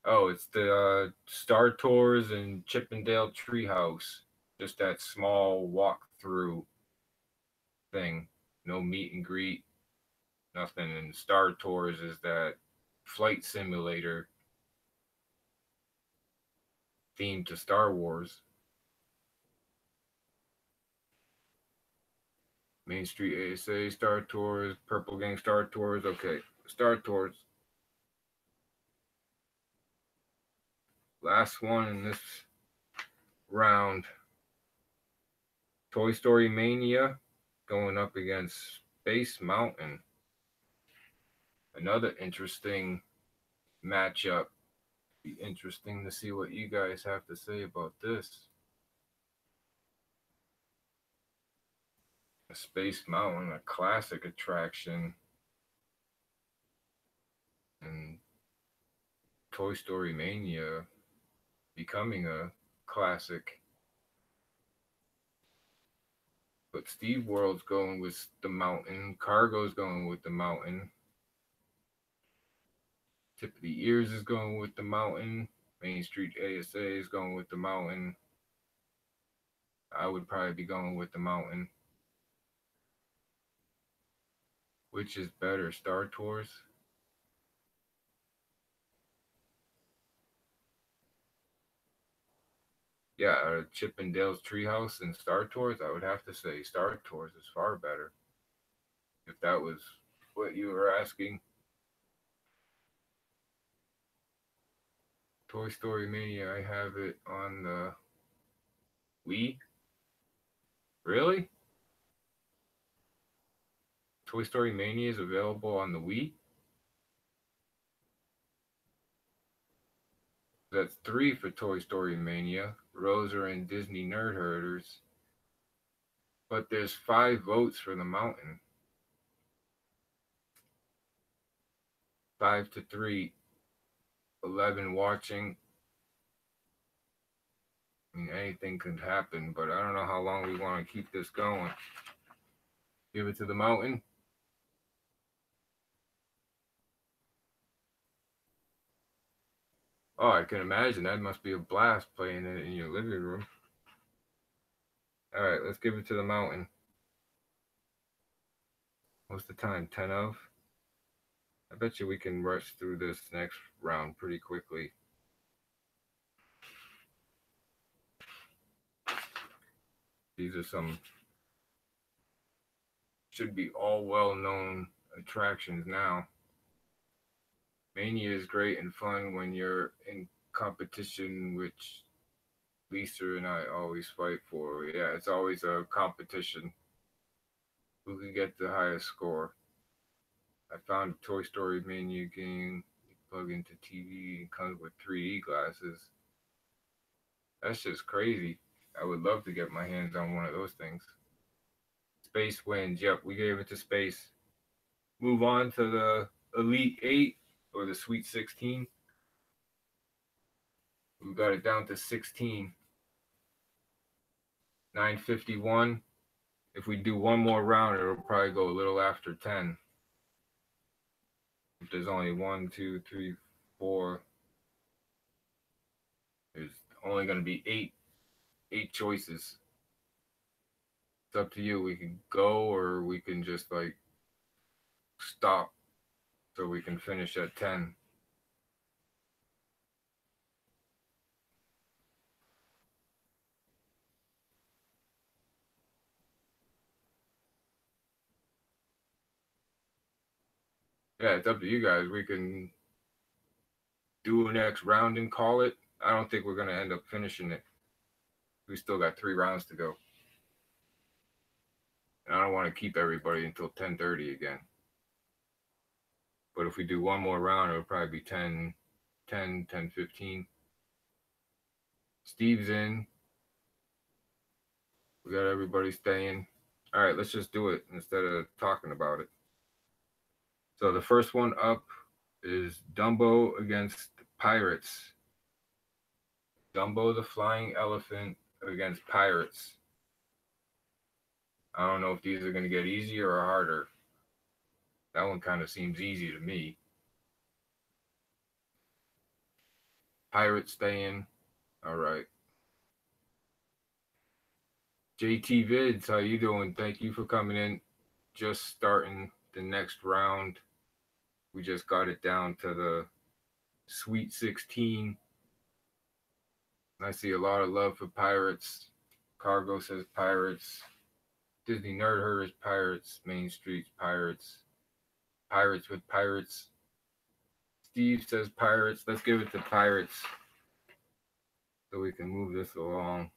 Oh, it's the Star Tours and Chippendale Treehouse. Just that small walk-through thing. No meet and greet, nothing. And Star Tours is that flight simulator themed to Star Wars. Main Street ASA, Star Tours, Purple Gang, Star Tours. Okay, Star Tours. Last one in this round. Toy Story Mania going up against Space Mountain. Another interesting matchup. Be interesting to see what you guys have to say about this. A Space Mountain, a classic attraction, and Toy Story Mania becoming a classic. But StevesWorld's going with the mountain. Cargo's going with the mountain. Tip of the Ears is going with the mountain. Main Street ASA is going with the mountain. I would probably be going with the mountain. Which is better, Star Tours? Yeah, Chippendale's Treehouse and Star Tours, I would have to say Star Tours is far better. If that was what you were asking. Toy Story Mania, I have it on the Wii. Really? Toy Story Mania is available on the Wii? That's 3 for Toy Story Mania. Rosa and Disney Nerd Herders. But there's 5 votes for the mountain. 5-3. 11 watching. I mean, anything could happen, but I don't know how long we want to keep this going. Give it to the mountain. Oh, I can imagine. That must be a blast playing it in your living room. All right, let's give it to the mountain. What's the time? 10 of? I bet you we can rush through this next round pretty quickly. These are some, should be all well-known attractions now. Mania is great and fun when you're in competition, which Lisa and I always fight for. Yeah, it's always a competition. Who can get the highest score? I found a Toy Story Mania game. You plug into TV and comes with 3D glasses. That's just crazy. I would love to get my hands on one of those things. Space wins. Yep, we gave it to Space. Move on to the Elite Eight or the Sweet 16. We got it down to 16. 951. If we do one more round, it'll probably go a little after 10. If there's only 1, 2, 3, 4, there's only going to be eight choices. It's up to you. We can go or we can just like stop so we can finish at 10. Yeah, it's up to you guys. We can do a next round and call it. I don't think we're going to end up finishing it. We still got 3 rounds to go. And I don't want to keep everybody until 10:30 again. But if we do one more round, it'll probably be 10, 10:15. Steve's in. We got everybody staying. All right, let's just do it instead of talking about it. So the first one up is Dumbo against Pirates. Dumbo the Flying Elephant against Pirates. I don't know if these are going to get easier or harder. That one kind of seems easy to me. Pirates staying. All right. JT Vids, how you doing? Thank you for coming in. Just starting the next round. We just got it down to the Sweet 16. I see a lot of love for Pirates. Cargo says Pirates. Disney Nerd Herd is Pirates. Main Street's Pirates. Pirates with Pirates. Steve says Pirates. Let's give it to Pirates so we can move this along.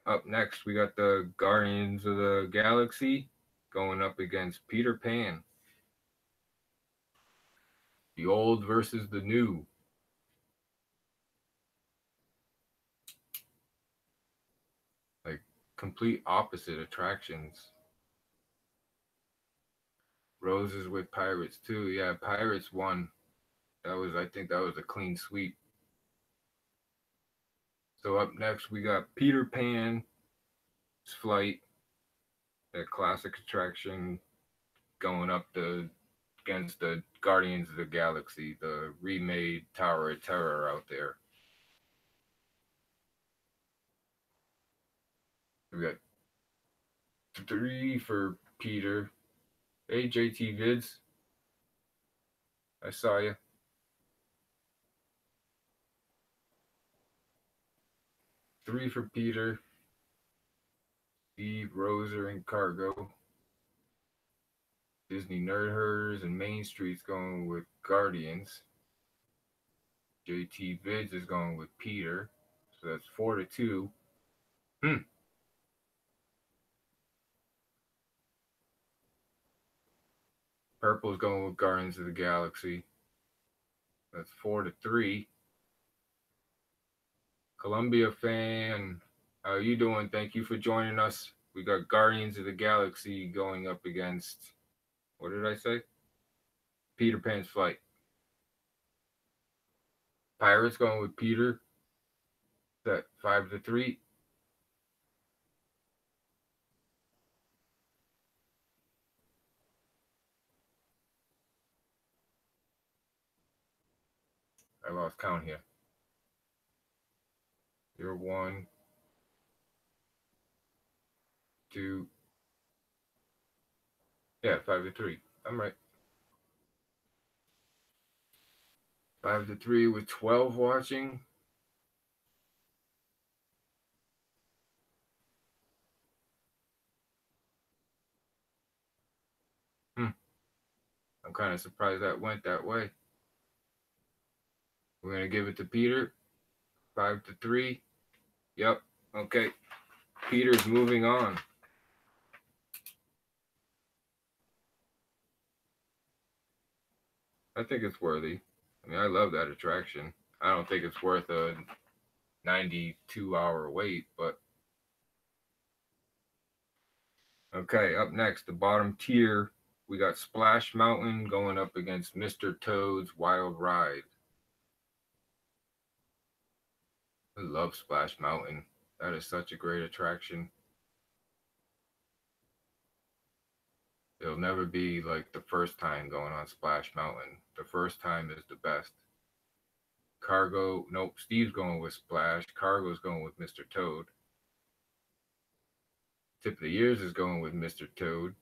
Up next, we got the Guardians of the Galaxy going up against Peter Pan. The old versus the new. Like complete opposite attractions. Roses with Pirates too. Yeah, Pirates won. I think that was a clean sweep. So up next we got Peter Pan's Flight, that classic attraction, going up against the Guardians of the Galaxy, the remade Tower of Terror out there. We got 3 for Peter. Hey JT Vids, I saw you. 3 for Peter. Steve, Roser, and Cargo. Disney Nerd Herders and Main Street's going with Guardians. JT Vids is going with Peter. So that's 4-2. Purple's going with Guardians of the Galaxy. That's 4-3. Columbia fan, how you doing? Thank you for joining us. We got Guardians of the Galaxy going up against, what did I say? Peter Pan's Flight. Pirates going with Peter. That 5-3. I lost count here. You're 1, 2. Yeah, 5-3. I'm right. 5-3 with 12 watching. kind of surprised that went that way. We're going to give it to Peter. 5-3. Yep. Okay. Peter's moving on. I think it's worthy. I mean, I love that attraction. I don't think it's worth a 92-hour wait, but okay, up next, the bottom tier, we got Splash Mountain going up against Mr. Toad's Wild Ride. I love Splash Mountain. That is such a great attraction. It'll never be like the first time going on Splash Mountain. The first time is the best. Cargo, nope, Steve's going with Splash. Cargo's going with Mr. Toad. Tip of the Years is going with Mr. Toad.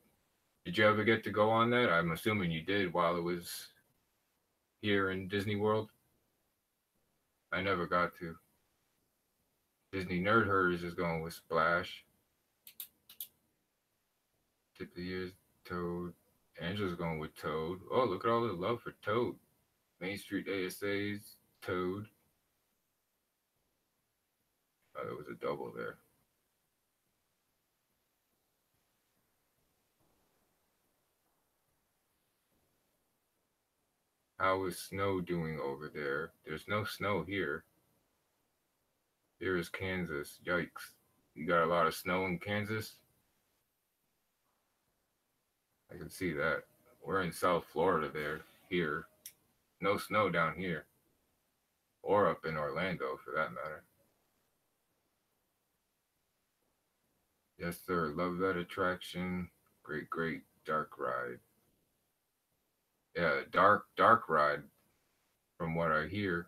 Did you ever get to go on that? I'm assuming you did while it was here in Disney World. I never got to. Disney Nerd Herders is going with Splash. Tip of the Years, Toad. Angela's going with Toad. Oh, look at all the love for Toad. Main Street ASA's Toad. Oh, there was a double there. How is snow doing over there? There's no snow here. Here is Kansas. Yikes. You got a lot of snow in Kansas? I can see that. We're in South Florida there. Here. No snow down here. Or up in Orlando, for that matter. Yes, sir. Love that attraction. Great, great dark ride. Yeah, dark ride, from what I hear.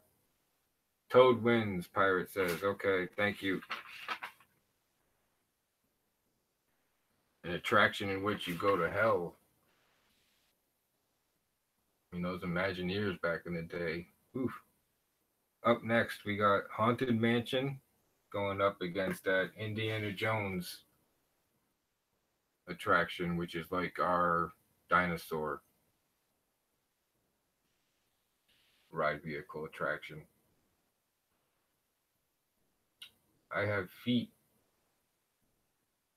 Toad wins, Pirate says. Okay, thank you. An attraction in which you go to hell. I mean, those Imagineers back in the day. Oof. Up next, we got Haunted Mansion going up against that Indiana Jones attraction, which is like our dinosaur ride vehicle attraction. I have feet.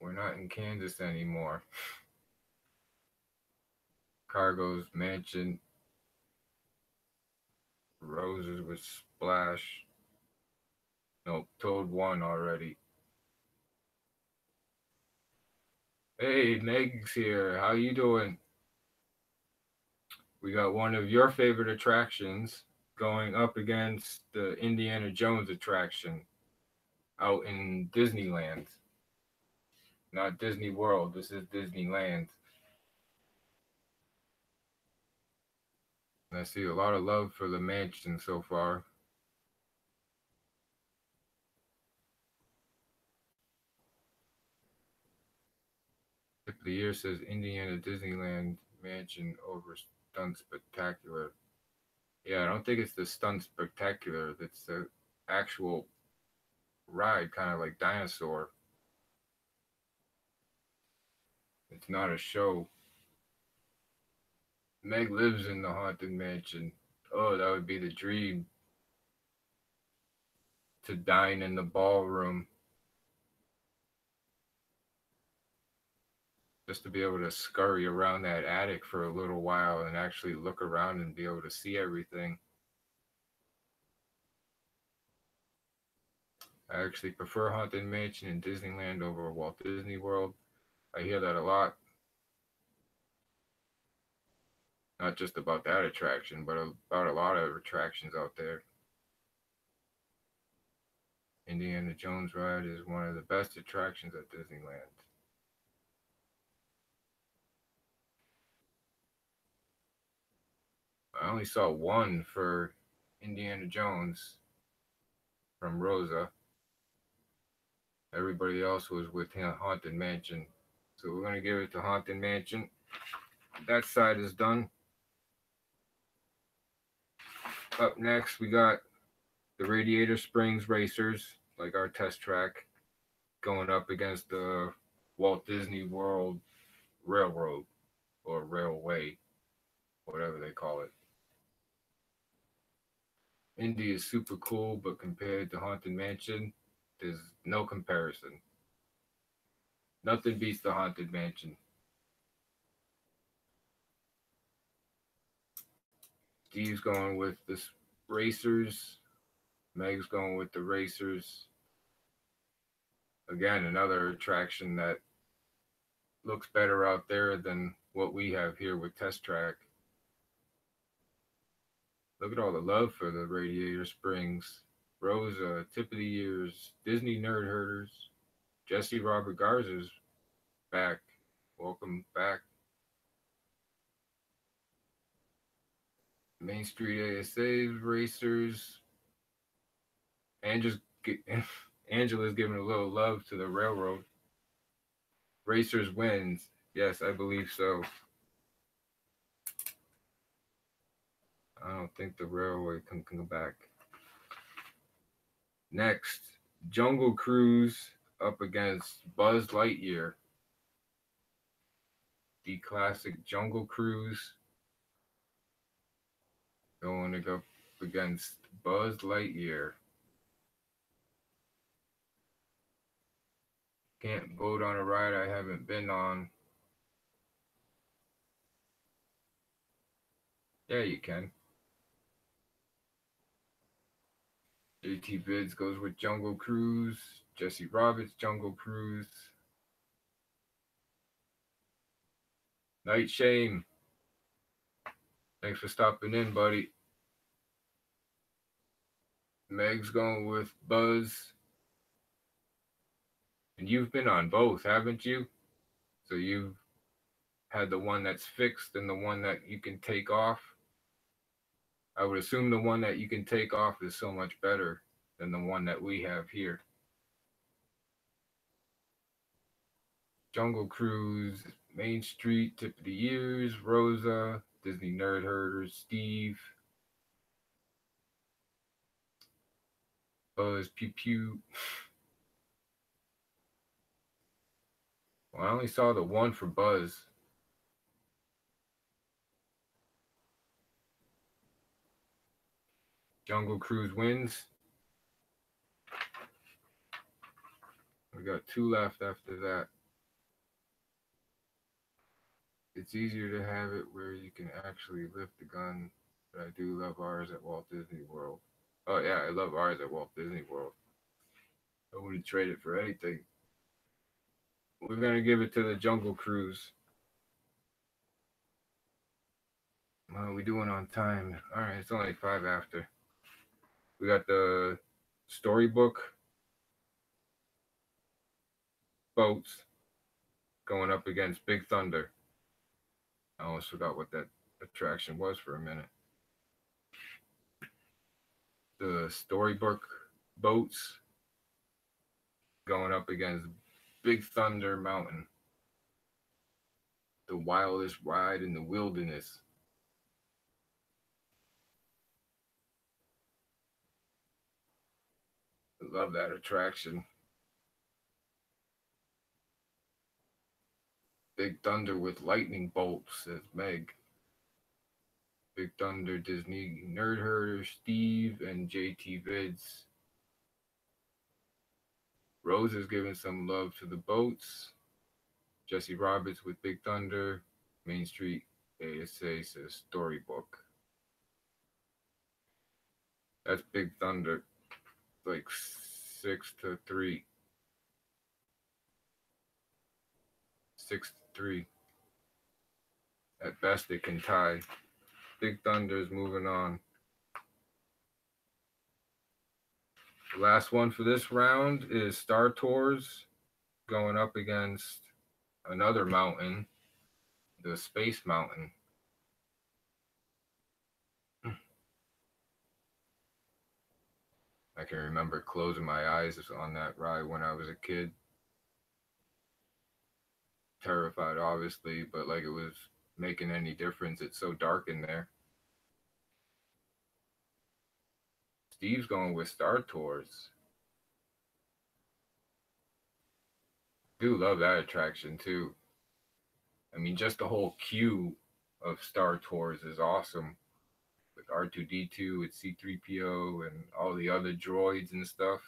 We're not in Kansas anymore. Cargo's Mansion. Roses with Splash. Nope, Toad won already. Hey, Meg's here. How you doing? We got one of your favorite attractions going up against the Indiana Jones attraction out in Disneyland. Not Disney World. This is Disneyland. And I see a lot of love for the mansion so far. Tip of the Year says Indiana Disneyland Mansion over Stunt Spectacular. Yeah, I don't think it's the Stunt Spectacular. That's the actual ride, kind of like Dinosaur. It's not a show. Meg lives in the Haunted Mansion. Oh, that would be the dream. To dine in the ballroom. Just to be able to scurry around that attic for a little while and actually look around and be able to see everything. I actually prefer Haunted Mansion in Disneyland over Walt Disney World. I hear that a lot. Not just about that attraction, but about a lot of attractions out there. Indiana Jones ride is one of the best attractions at Disneyland. I only saw one for Indiana Jones from Rosa. Everybody else was with Haunted Mansion. So we're going to give it to Haunted Mansion. That side is done. Up next, we got the Radiator Springs Racers, like our test track, going up against the Walt Disney World Railroad or Railway. whatever they call it. Indy is super cool, but compared to Haunted Mansion, there's no comparison. Nothing beats the Haunted Mansion. Steve's going with the racers. Meg's going with the racers. Again, another attraction that looks better out there than what we have here with Test Track. Look at all the love for the Radiator Springs. Rosa, Tip of the Years, Disney Nerd Herders, Jesse Robert Garza's back. Welcome back. Main Street ASA's racers. Angela's giving a little love to the railroad. Racers wins. Yes, I believe so. I don't think the railway can come back. Next, Jungle Cruise up against Buzz Lightyear. The classic Jungle Cruise going to go against Buzz Lightyear. Can't vote on a ride I haven't been on. Yeah, you can. JT Bids goes with Jungle Cruise. Jesse Roberts, Jungle Cruise. Night Shame. Thanks for stopping in, buddy. Meg's going with Buzz. And you've been on both, haven't you? So you've had the one that's fixed and the one that you can take off. I would assume the one that you can take off is so much better than the one that we have here. Jungle Cruise, Main Street, Tip of the Years, Rosa, Disney Nerd Herders, Steve, Buzz, Pew Pew. Well, I only saw the one for Buzz. Jungle Cruise wins. We got two left after that. It's easier to have it where you can actually lift the gun, but I do love ours at Walt Disney World. Oh yeah, I love ours at Walt Disney World. I wouldn't trade it for anything. We're gonna give it to the Jungle Cruise. What are we doing on time? All right, it's only 5 after. We got the storybook boats going up against Big Thunder. I almost forgot what that attraction was for a minute. The storybook boats going up against Big Thunder Mountain. The wildest ride in the wilderness. I love that attraction. Big Thunder with lightning bolts, says Meg. Big Thunder, Disney Nerd Herder, Steve, and JT Vids. Rose is giving some love to the boats. Jesse Roberts with Big Thunder. Main Street ASA says storybook. That's Big Thunder. Like 6-3. 6-3. At best, it can tie. Big Thunder is moving on. The last one for this round is Star Tours going up against another mountain, the Space Mountain. I can remember closing my eyes on that ride when I was a kid. Terrified, obviously, but like it was making any difference. It's so dark in there. Steve's going with Star Tours. Do love that attraction too. I mean, just the whole queue of Star Tours is awesome. With R2D2, with C3PO, and all the other droids and stuff.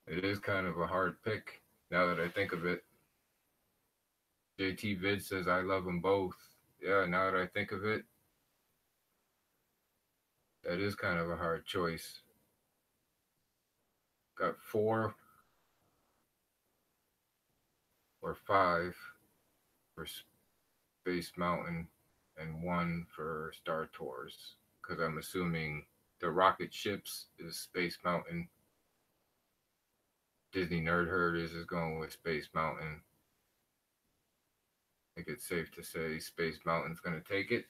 It is kind of a hard pick now that I think of it. JT Vid says I love them both. Yeah, now that I think of it, that is kind of a hard choice. Got 4 or 5 for Space Mountain and 1 for Star Tours, because I'm assuming the rocket ships is Space Mountain. Disney Nerd Herd is going with Space Mountain. I think it's safe to say Space Mountain's going to take it.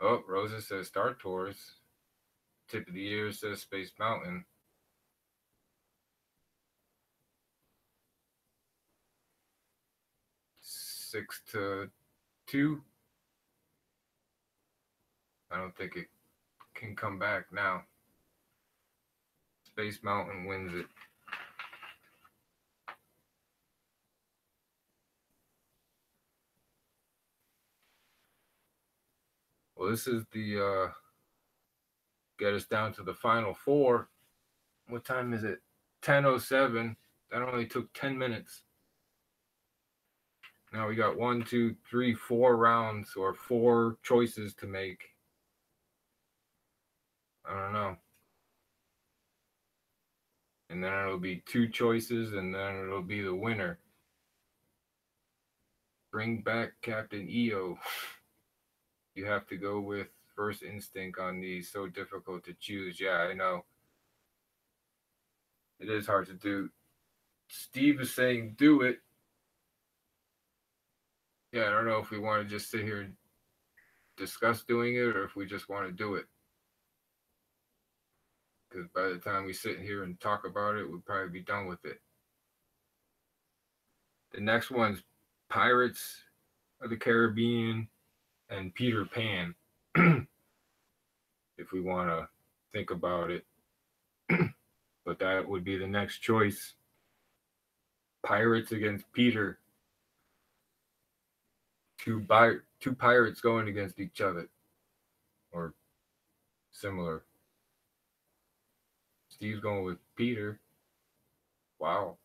Oh, Rosa says Star Tours. Tip of the Year says Space Mountain. Six to 2. I don't think it can come back now. Space Mountain wins it. Well, this is the get us down to the final 4. What time is it? 10:07. That only took 10 minutes. Now we got 1, 2, 3, 4 rounds or 4 choices to make. I don't know. And then it'll be 2 choices, and then it'll be the winner. Bring back Captain EO. You have to go with first instinct on these. So difficult to choose. Yeah, I know. It is hard to do. Steve is saying do it. Yeah, I don't know if we want to just sit here and discuss doing it or if we just want to do it. Because by the time we sit here and talk about it, we'll probably be done with it. The next one's Pirates of the Caribbean and Peter Pan. If we want to think about it. But that would be the next choice. Pirates against Peter. Two pirates going against each other. Or similar. Steve's going with Peter. Wow.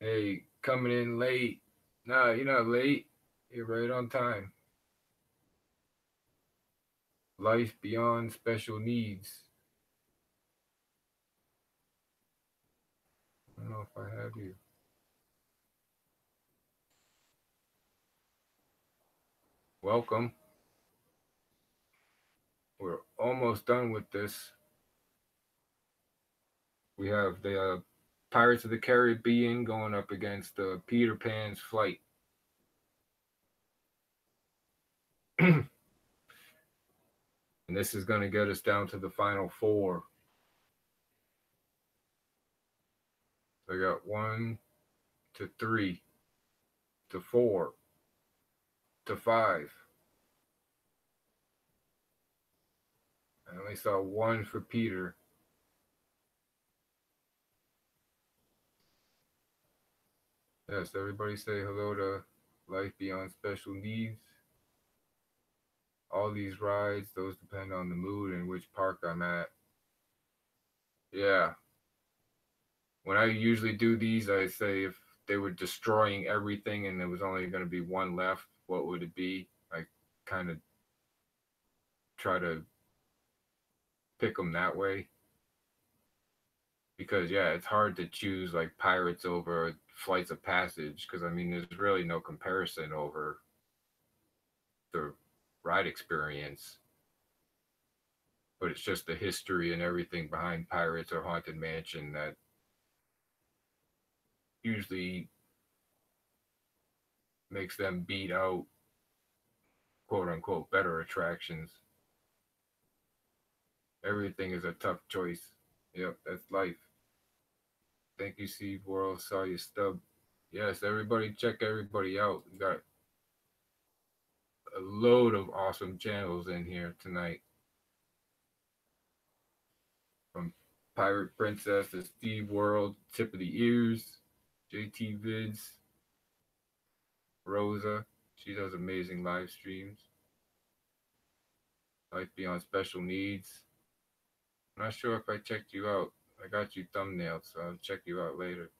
Hey, coming in late. Nah, you're not late. You're right on time. Life beyond special needs. I don't know if I have you. Welcome. We're almost done with this. We have the Pirates of the Caribbean going up against Peter Pan's Flight. And this is going to get us down to the final 4. So I got 1 to 3 to 4 to 5. I only saw 1 for Peter. Yes, everybody say hello to Life Beyond Special Needs. All these rides, those depend on the mood and which park I'm at. Yeah. When I usually do these, I say if they were destroying everything and there was only going to be 1 left, what would it be? I kind of try to pick them that way. Because, yeah, it's hard to choose like Pirates over Flights of Passage because, I mean, there's really no comparison over the ride experience. But it's just the history and everything behind Pirates or Haunted Mansion that usually makes them beat out quote unquote better attractions. Everything is a tough choice. Yep, that's life. Thank you, StevesWorld. Saw your stub. Yes, everybody check everybody out. We got a load of awesome channels in here tonight. From Pirate Princess, the StevesWorld, Tip of the Ears, JT Vids, Rosa. She does amazing live streams. Life Beyond Special Needs. I'm not sure if I checked you out. I got you thumbnailed, so I'll check you out later.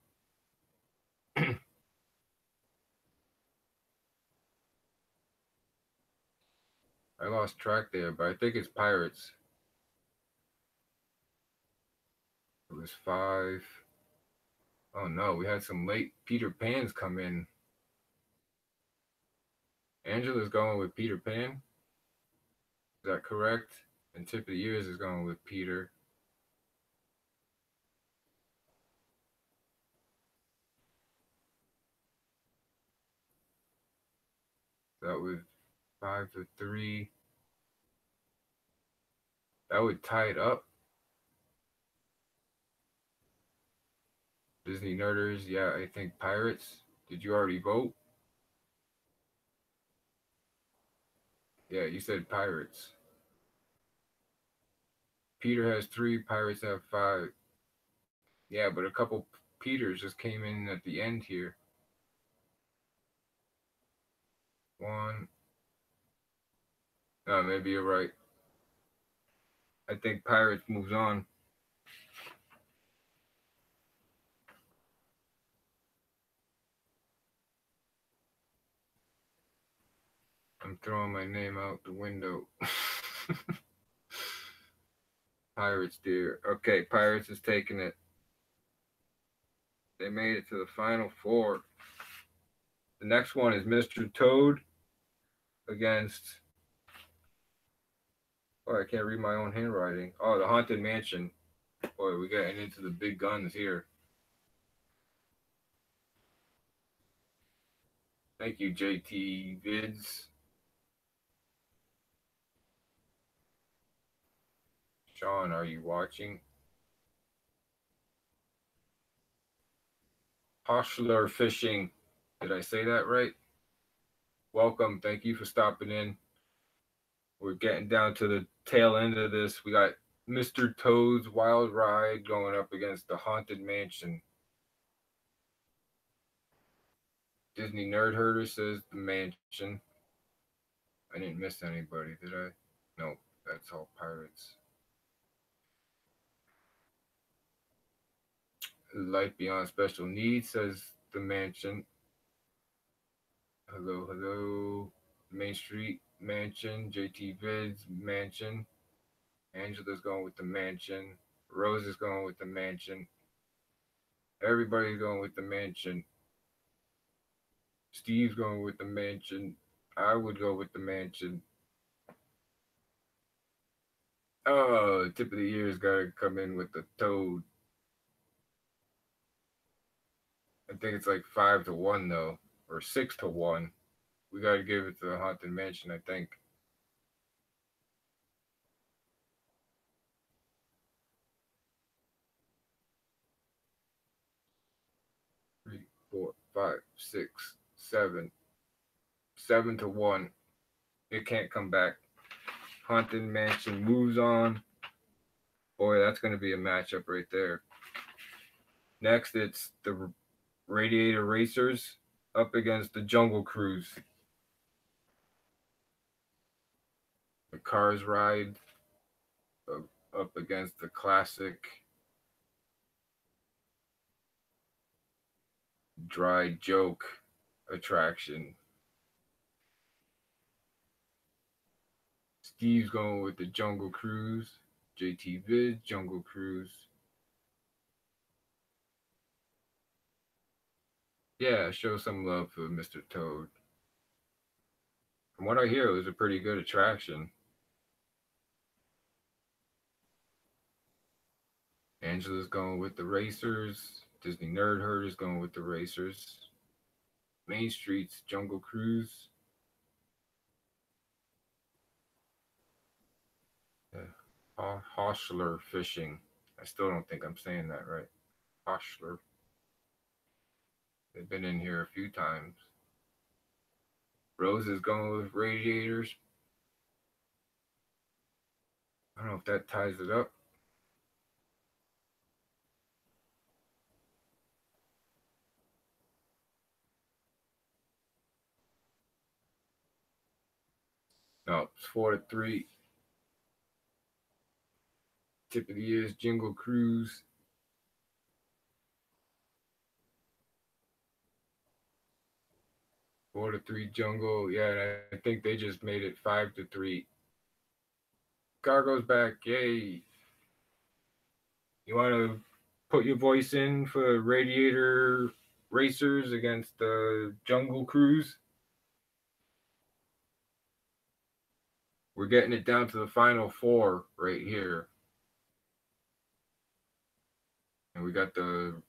I lost track there, but I think it's Pirates. It was 5. Oh no, we had some late Peter Pans come in. Angela's going with Peter Pan. Is that correct? And Tip of the Ears is going with Peter. That was 5-3. That would tie it up. Disney Nerders, yeah, I think Pirates. Did you already vote? Yeah, you said Pirates. Peter has 3, Pirates have 5. Yeah, but a couple Peters just came in at the end here. 1. No, maybe you're right. I think Pirates moves on. I'm throwing my name out the window. Pirates, dear. Okay, Pirates is taking it. They made it to the final 4. The next one is Mr. Toad against. Oh, I can't read my own handwriting. Oh, the Haunted Mansion. Boy, we're getting into the big guns here. Thank you, JT Vids. Sean, are you watching? Hoshler Fishing. Did I say that right? Welcome. Thank you for stopping in. We're getting down to the tail end of this. We got Mr. Toad's Wild Ride going up against the Haunted Mansion. Disney Nerd Herder says the Mansion. I didn't miss anybody, did I? No, that's all Pirates. Life Beyond Special Needs says the Mansion. Hello, hello. Main Street Mansion. JT Vids Mansion. Angela's going with the Mansion. Rose is going with the Mansion. Everybody's going with the Mansion. Steve's going with the Mansion. I would go with the Mansion. Oh, Tip of the Ear's got to come in with the Toad. I think it's like 5-1 though, or 6-1. We got to give it to the Haunted Mansion, I think. 3, 4, 5, 6, 7. 7-1. It can't come back. Haunted Mansion moves on. Boy, that's going to be a matchup right there. Next, it's the Radiator Racers up against the Jungle Cruise. The Cars Ride up against the classic Dry Joke attraction. Steve's going with the Jungle Cruise. JT Vid, Jungle Cruise. Yeah, show some love for Mr. Toad. From what I hear, it was a pretty good attraction. Angela's going with the Racers. Disney Nerd Herd is going with the Racers. Main Street's Jungle Cruise. Hoshler Fishing. I still don't think I'm saying that right. Hoshler. They've been in here a few times. Rose is going with Radiators. I don't know if that ties it up. No, it's 4-3. Tip of the year is Jingle Cruise. 4-3 Jungle. Yeah, I think they just made it 5-3. Cargo's back. Yay. You want to put your voice in for Radiator Racers against the Jungle Cruise? We're getting it down to the final four right here. And we got the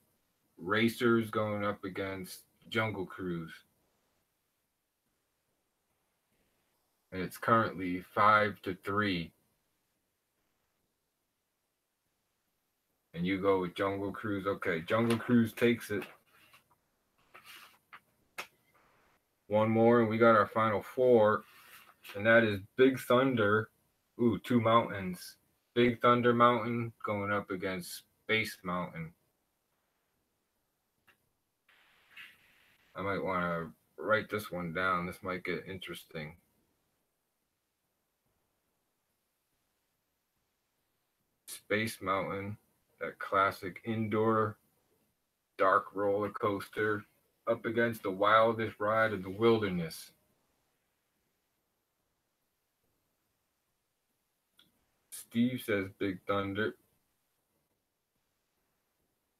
Racers going up against Jungle Cruise. And it's currently 5-3. And you go with Jungle Cruise. Okay, Jungle Cruise takes it. One more, and we got our final four. And that is Big Thunder. Ooh, two mountains. Big Thunder Mountain going up against Space Mountain. I might want to write this one down. This might get interesting. Space Mountain, that classic indoor dark roller coaster, up against the wildest ride in the wilderness. Steve says Big Thunder.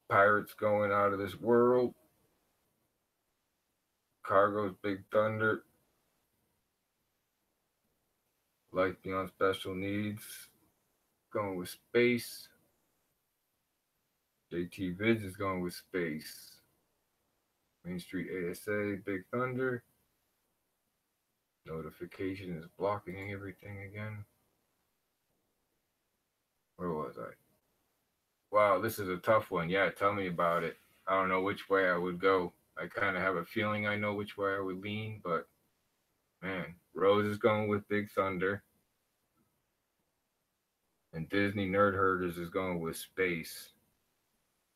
Pirates going out of this world. Cargo's Big Thunder. Life Beyond Special Needs going with Space. JT Vids is going with Space. Main Street ASA, Big Thunder. Notification is blocking everything again. Where was I? Wow, this is a tough one. Yeah, tell me about it. I don't know which way I would go. I kind of have a feeling I know which way I would lean, but man, Rose is going with Big Thunder. And Disney Nerd Herders is going with Space.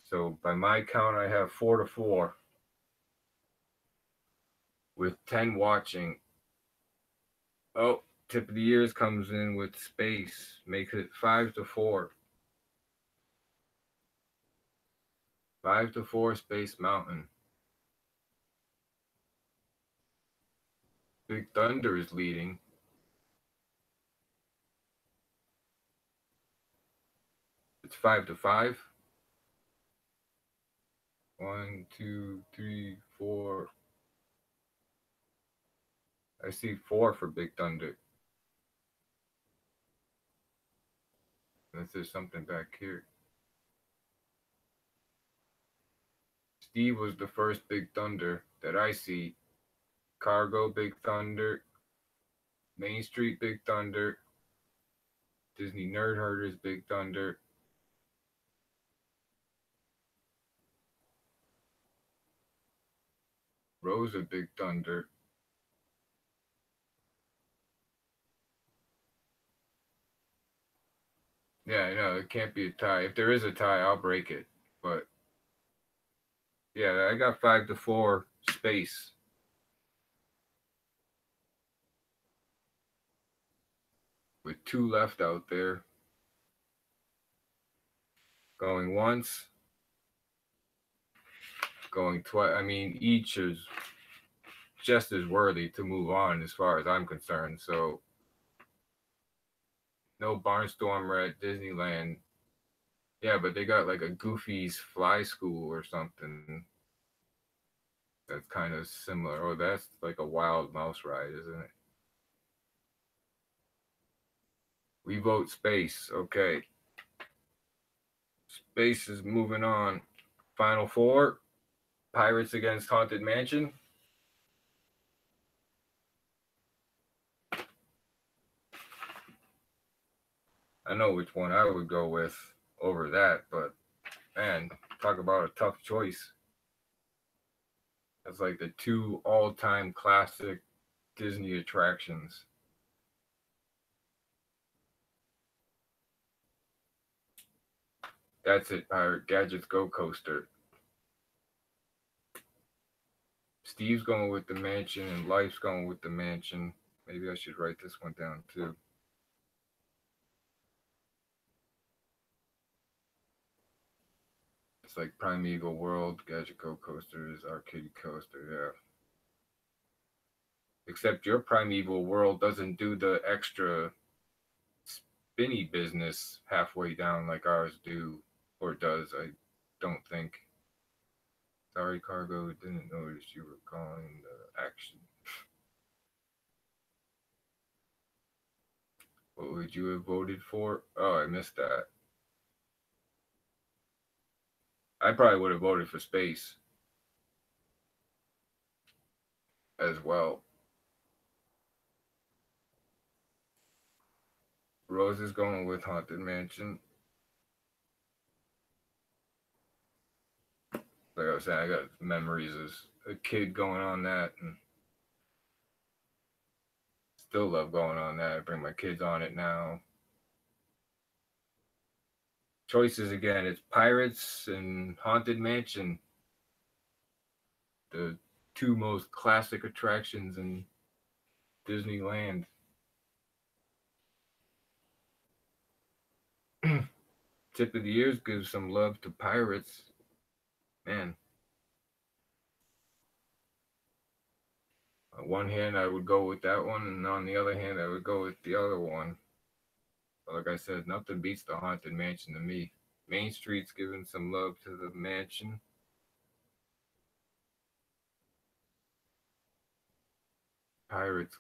So by my count, I have 4-4. With 10 watching. Oh, Tip of the Years comes in with Space. Makes it 5-4. 5-4 Space Mountain. Big Thunder is leading. It's 5-5. 1, 2, 3, 4. I see 4 for Big Thunder. Unless there's something back here. Steve was the first Big Thunder that I see. Cargo Big Thunder. Main Street Big Thunder. Disney Nerd Herders Big Thunder. Rosa Big Thunder. Yeah, I know. It can't be a tie. If there is a tie, I'll break it. But yeah, I got 5-4 Space. With 2 left out there. Going once. Going twice. I mean, each is just as worthy to move on as far as I'm concerned. So no Barnstormer at Disneyland. Yeah, but they got like a Goofy's Fly School or something. That's kind of similar. Oh, that's like a Wild Mouse ride, isn't it? We vote Space. Okay. Space is moving on. Final four. Pirates against Haunted Mansion. I know which one I would go with over that, but man, talk about a tough choice. That's like the 2 all-time classic Disney attractions. That's it, Pirate Gadgets Go Coaster. Steve's going with the mansion and Life's going with the mansion. Maybe I should write this one down too. It's like Primeval World, Gadget Go Coasters, Arcade Coaster, yeah. Except your Primeval World doesn't do the extra spinny business halfway down like ours do, or does, I don't think. Sorry, Cargo, didn't notice you were calling the action. What would you have voted for? Oh, I missed that. I probably would have voted for space as well. Rose is going with Haunted Mansion. Like I was saying, I got memories as a kid going on that, and still love going on that. I bring my kids on it now. Choices again, it's Pirates and Haunted Mansion, the two most classic attractions in Disneyland. Tip of the years gives some love to Pirates. Man, on one hand, I would go with that one, and on the other hand, I would go with the other one. But like I said, nothing beats the Haunted Mansion to me. Main Street's giving some love to the mansion. Pirates.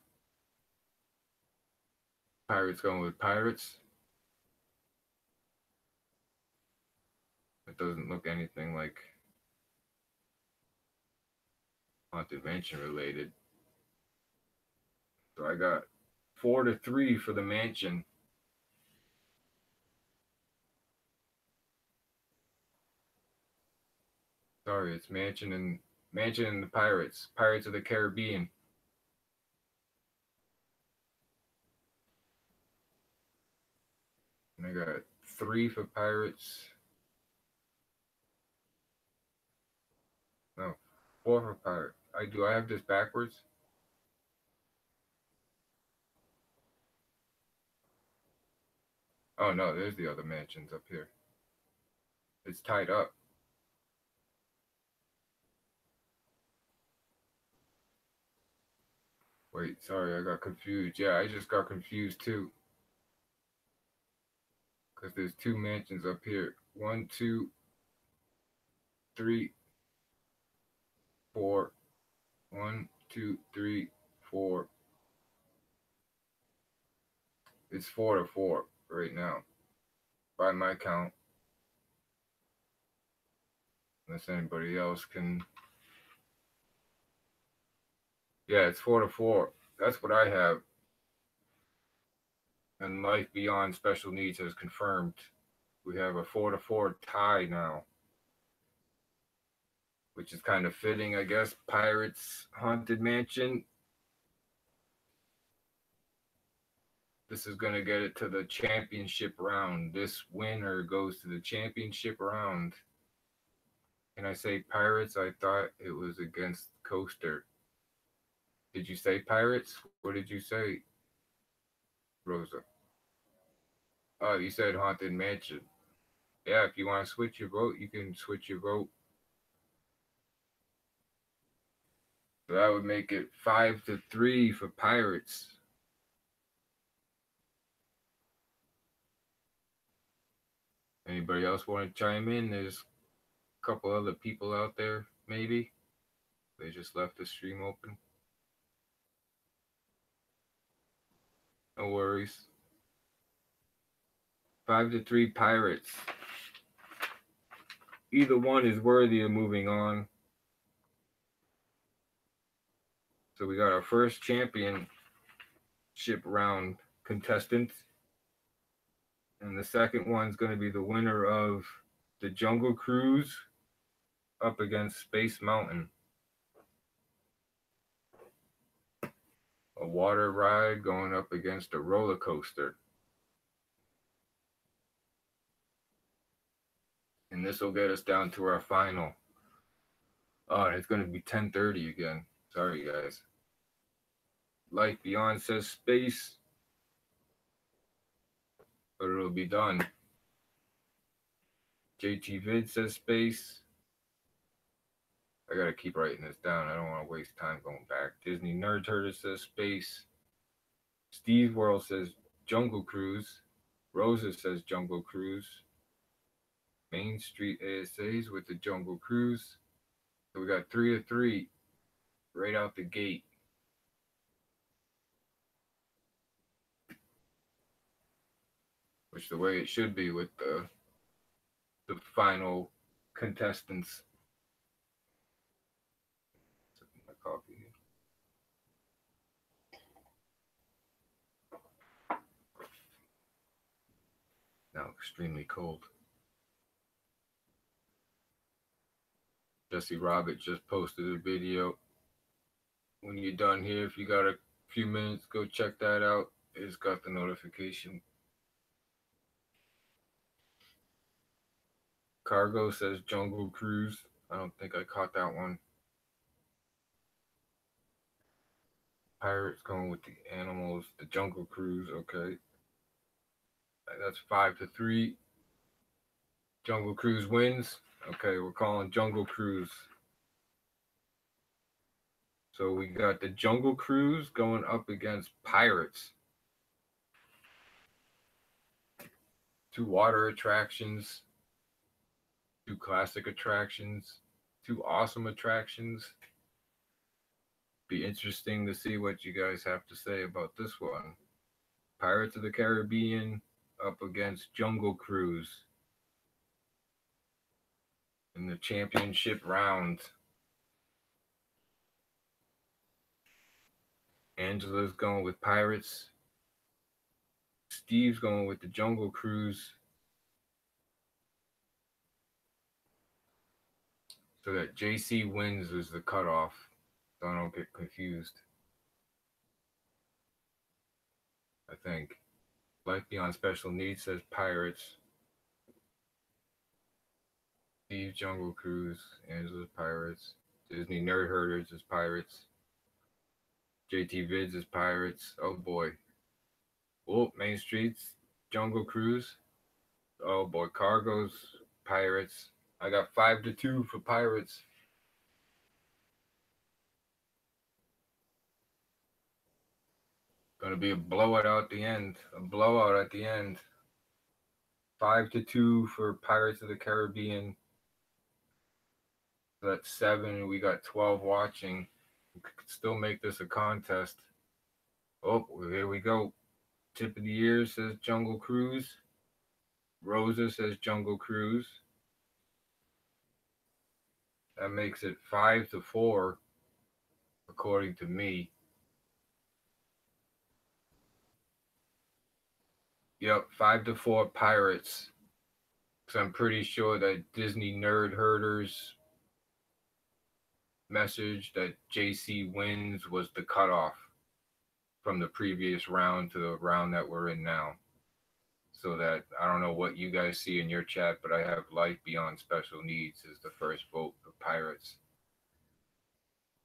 Pirates going with Pirates. It doesn't look anything like Haunted Mansion related. So I got 4-3 for the mansion. Sorry, it's Mansion and the Pirates. Pirates of the Caribbean. And I got 3 for Pirates. No, 4 for Pirates. I have this backwards? Oh no, there's the other mansions up here. It's tied up. Wait, sorry, I got confused. Yeah, I just got confused too. Because there's 2 mansions up here. 1, 2, 3, 4. 1, 2, 3, 4. It's 4-4 right now, by my count. Unless anybody else can. Yeah, it's 4-4. That's what I have. And Life Beyond Special Needs has confirmed. We have a 4-4 tie now, which is kind of fitting, I guess. Pirates Haunted Mansion. This is going to get it to the championship round. This winner goes to the championship round. Can I say Pirates? I thought it was against Coaster. Did you say Pirates? What did you say, Rosa? Oh, you said Haunted Mansion. Yeah, if you want to switch your vote, you can switch your vote. So that would make it 5-3 for Pirates. Anybody else want to chime in? There's a couple other people out there, maybe. They just left the stream open. No worries. 5-3 Pirates. Either one is worthy of moving on. So we got our first championship round contestant. And the second one's going to be the winner of the Jungle Cruise up against Space Mountain. A water ride going up against a roller coaster. And this will get us down to our final. Oh, and it's going to be 10:30 again. Sorry, guys. Life Beyond says space, but it'll be done. JT Vid says space. I gotta keep writing this down. I don't want to waste time going back. Disney Nerd Herder says space. StevesWorld says Jungle Cruise. Rosa says Jungle Cruise. Main Street ASAs with the Jungle Cruise. So we got 3 of 3 right out the gate. Which the way it should be with the final contestants. My coffee. Now extremely cold. Jesse Robert just posted a video. When you're done here, if you got a few minutes, go check that out. It's got the notification. Cargo says Jungle Cruise. I don't think I caught that one. Pirates going with the animals. The Jungle Cruise, okay. That's 5 to 3. Jungle Cruise wins. Okay, we're calling Jungle Cruise. So we got the Jungle Cruise going up against Pirates. 2 water attractions, 2 classic attractions, 2 awesome attractions. Be interesting to see what you guys have to say about this one. Pirates of the Caribbean up against Jungle Cruise in the championship round. Angela's going with Pirates. Steve's going with the Jungle Cruise. So that JC wins is the cutoff. So I don't get confused. I think. Life Beyond Special Needs says Pirates. Steve Jungle Cruise. Angela's Pirates. Disney Nerd Herders is Pirates. JT Vids is Pirates. Oh boy. Oh, Main Street's Jungle Cruise. Oh boy. Cargo's Pirates. I got 5 to 2 for Pirates. Gonna be a blowout at the end. A blowout at the end. 5 to 2 for Pirates of the Caribbean. So that's 7. We got 12 watching. We could still make this a contest. Oh, here we go. Tip of the year says Jungle Cruise. Rosa says Jungle Cruise. That makes it 5 to 4, according to me. Yep, 5 to 4 Pirates. Because I'm pretty sure that Disney Nerd Herders message that JC wins was the cutoff from the previous round to the round that we're in now. So that, I don't know what you guys see in your chat, but I have Life Beyond Special Needs as the first vote for Pirates.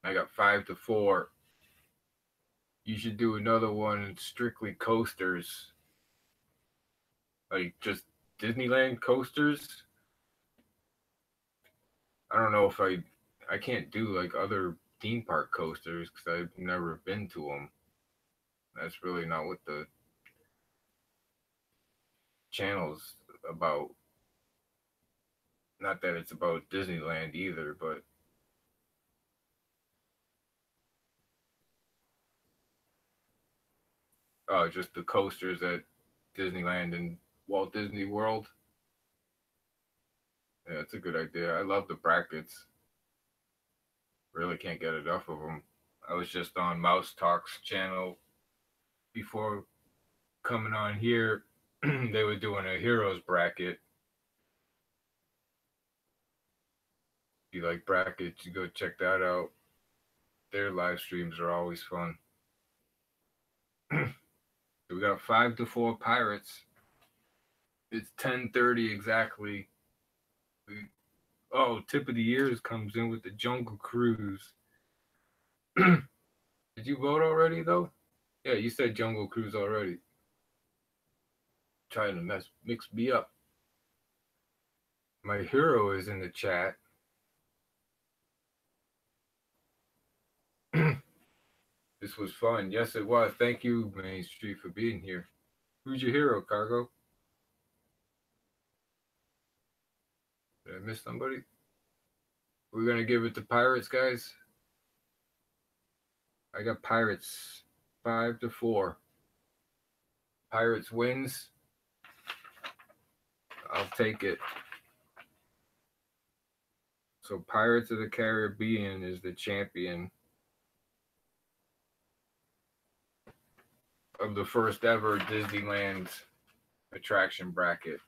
I got 5 to 4. You should do another one, strictly coasters. Like just Disneyland coasters. I don't know if I can't do like other theme park coasters because I've never been to them. That's really not what the channel's about. Not that it's about Disneyland either, but just the coasters at Disneyland and Walt Disney World. Yeah, it's a good idea. I love the brackets. Really can't get enough of them. I was just on Mouse Talk's channel before coming on here. They were doing a Heroes bracket. If you like brackets, you go check that out. Their live streams are always fun. We got 5 to 4 Pirates. It's 10:30 exactly. Tip of the years comes in with the Jungle Cruise. Did you vote already though? Yeah, you said Jungle Cruise already. Trying to mix me up. My hero is in the chat. This was fun. Yes, it was. Thank you, Main Street, for being here. Who's your hero, Cargo? Did I miss somebody? We're going to give it to Pirates, guys. I got Pirates 5-4. Pirates wins. I'll take it. So Pirates of the Caribbean is the champion of the first ever Disneyland attraction bracket.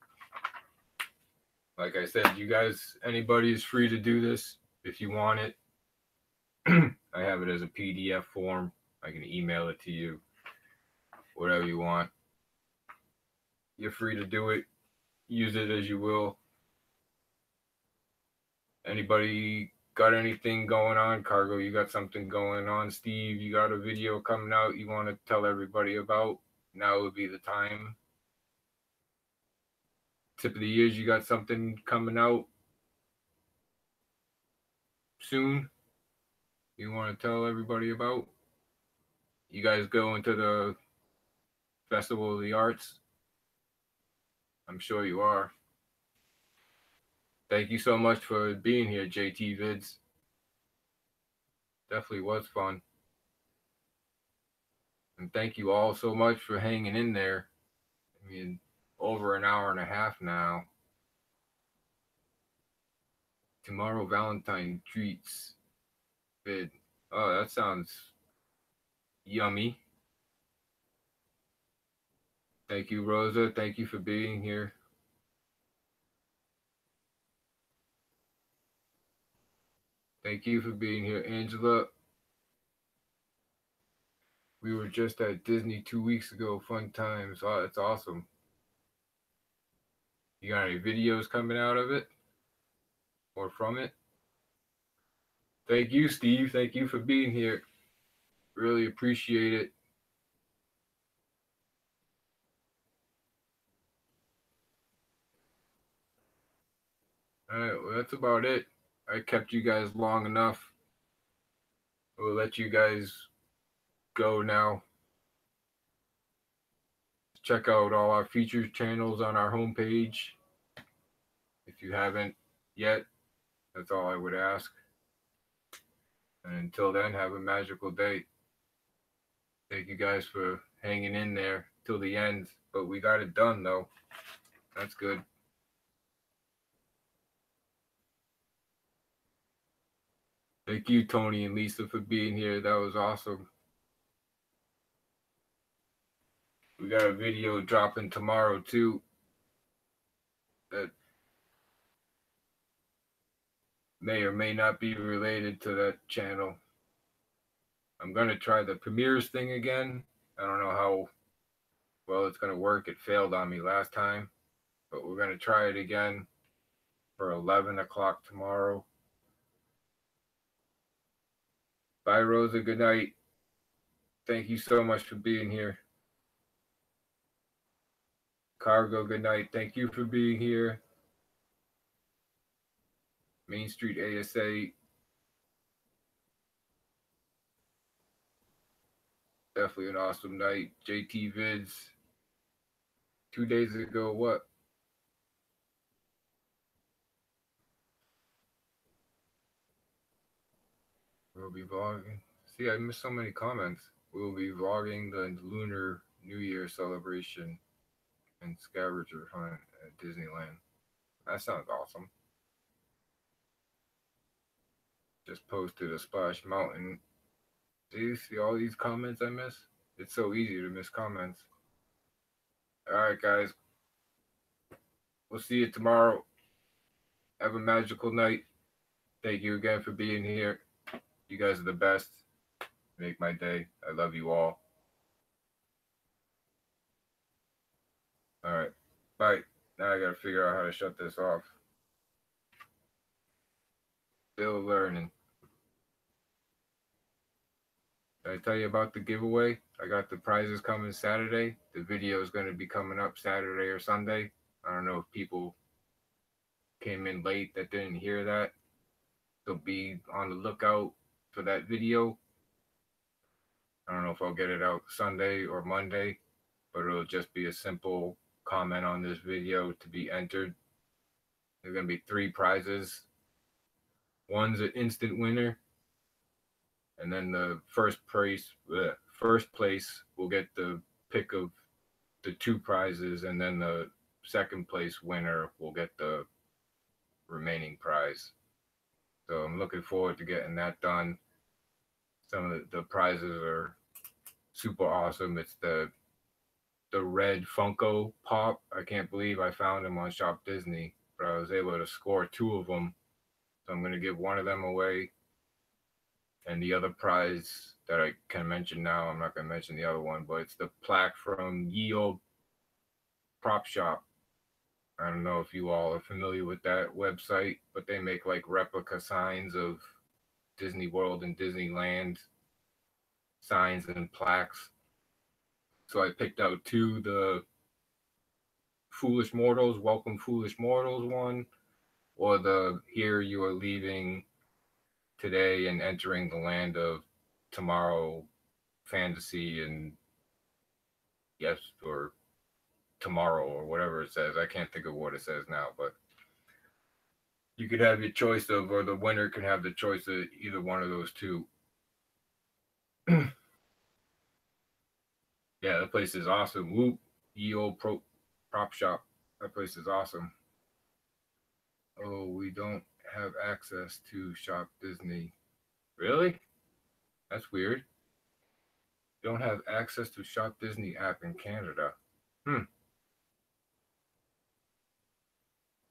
Like I said, you guys, anybody is free to do this if you want it. I have it as a PDF form. I can email it to you, whatever you want. You're free to do it. Use it as you will. Anybody got anything going on? Cargo, you got something going on? Steve, you got a video coming out you want to tell everybody about? Now would be the time. Tip of the years, you got something coming out soon you want to tell everybody about? You guys go into the Festival of the Arts? I'm sure you are. Thank you so much for being here, JT Vids. Definitely was fun. And thank you all so much for hanging in there. I mean, over an hour and a half now. Tomorrow, Valentine treats. Vid. Oh, that sounds yummy. Thank you, Rosa. Thank you for being here. Thank you for being here, Angela. We were just at Disney 2 weeks ago. Fun times. Oh, that's awesome. You got any videos coming out of it or from it? Thank you, Steve. Thank you for being here. Really appreciate it. All right, well, that's about it. I kept you guys long enough. We'll let you guys go now. Check out all our featured channels on our homepage. If you haven't yet, that's all I would ask. And until then, have a magical day. Thank you guys for hanging in there till the end. But we got it done, though. That's good. Thank you, Tony and Lisa, for being here. That was awesome. We got a video dropping tomorrow, too, that may or may not be related to that channel. I'm going to try the premieres thing again. I don't know how well it's going to work. It failed on me last time, but we're going to try it again for 11 o'clock tomorrow. Bye, Rosa. Good night. Thank you so much for being here. Cargo, good night. Thank you for being here. Main Street ASA. Definitely an awesome night. JT Vids. 2 days ago, what? We'll be vlogging. See, I missed so many comments. We'll be vlogging the Lunar New Year celebration and scavenger hunt at Disneyland. That sounds awesome. Just posted a Splash Mountain. See all these comments I miss? It's so easy to miss comments. All right, guys. We'll see you tomorrow. Have a magical night. Thank you again for being here. You guys are the best. Make my day. I love you all. All right. Bye. Now I got to figure out how to shut this off. Still learning. Did I tell you about the giveaway? I got the prizes coming Saturday. The video is going to be coming up Saturday or Sunday. I don't know if people came in late that didn't hear that. They'll be on the lookout for that video. I don't know if I'll get it out Sunday or Monday, but it'll just be a simple comment on this video to be entered. There's going to be 3 prizes. One's an instant winner, and then the first place will get the pick of the 2 prizes, and then the second place winner will get the remaining prize. So I'm looking forward to getting that done. Some of the prizes are super awesome. It's the red Funko Pop. I can't believe I found them on Shop Disney, but I was able to score 2 of them. So I'm going to give one of them away. And the other prize that I can mention now, I'm not going to mention the other one, but it's the plaque from Ye Olde Prop Shop. I don't know if you all are familiar with that website, but they make like replica signs of Disney World and Disneyland signs and plaques. So I picked out 2, the Foolish Mortals, Welcome Foolish Mortals one, or the Here You Are Leaving Today and Entering the Land of Tomorrow Fantasy and Yes, or Tomorrow, or whatever it says. I can't think of what it says now, but you could have your choice of, or the winner can have the choice of either one of those 2. Yeah, that place is awesome. Whoop, Ye Olde Prop Shop. That place is awesome. Oh, we don't have access to Shop Disney. Really? That's weird. Don't have access to Shop Disney app in Canada. Well,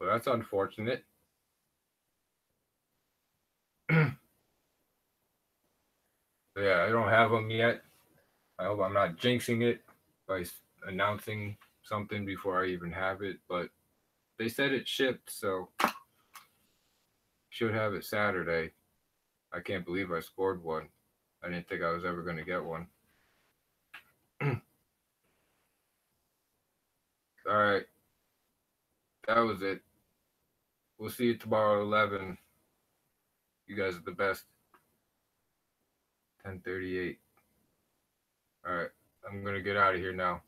that's unfortunate. Yeah, I don't have them yet. I hope I'm not jinxing it by announcing something before I even have it, but they said it shipped, so should have it Saturday. I can't believe I scored one. I didn't think I was ever going to get one. All right. That was it. We'll see you tomorrow at 11. You guys are the best. 10:38. All right. I'm going to get out of here now.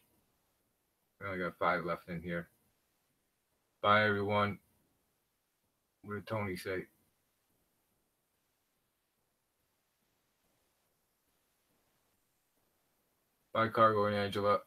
I only got 5 left in here. Bye, everyone. What did Tony say? Bye, Cargo and Angela.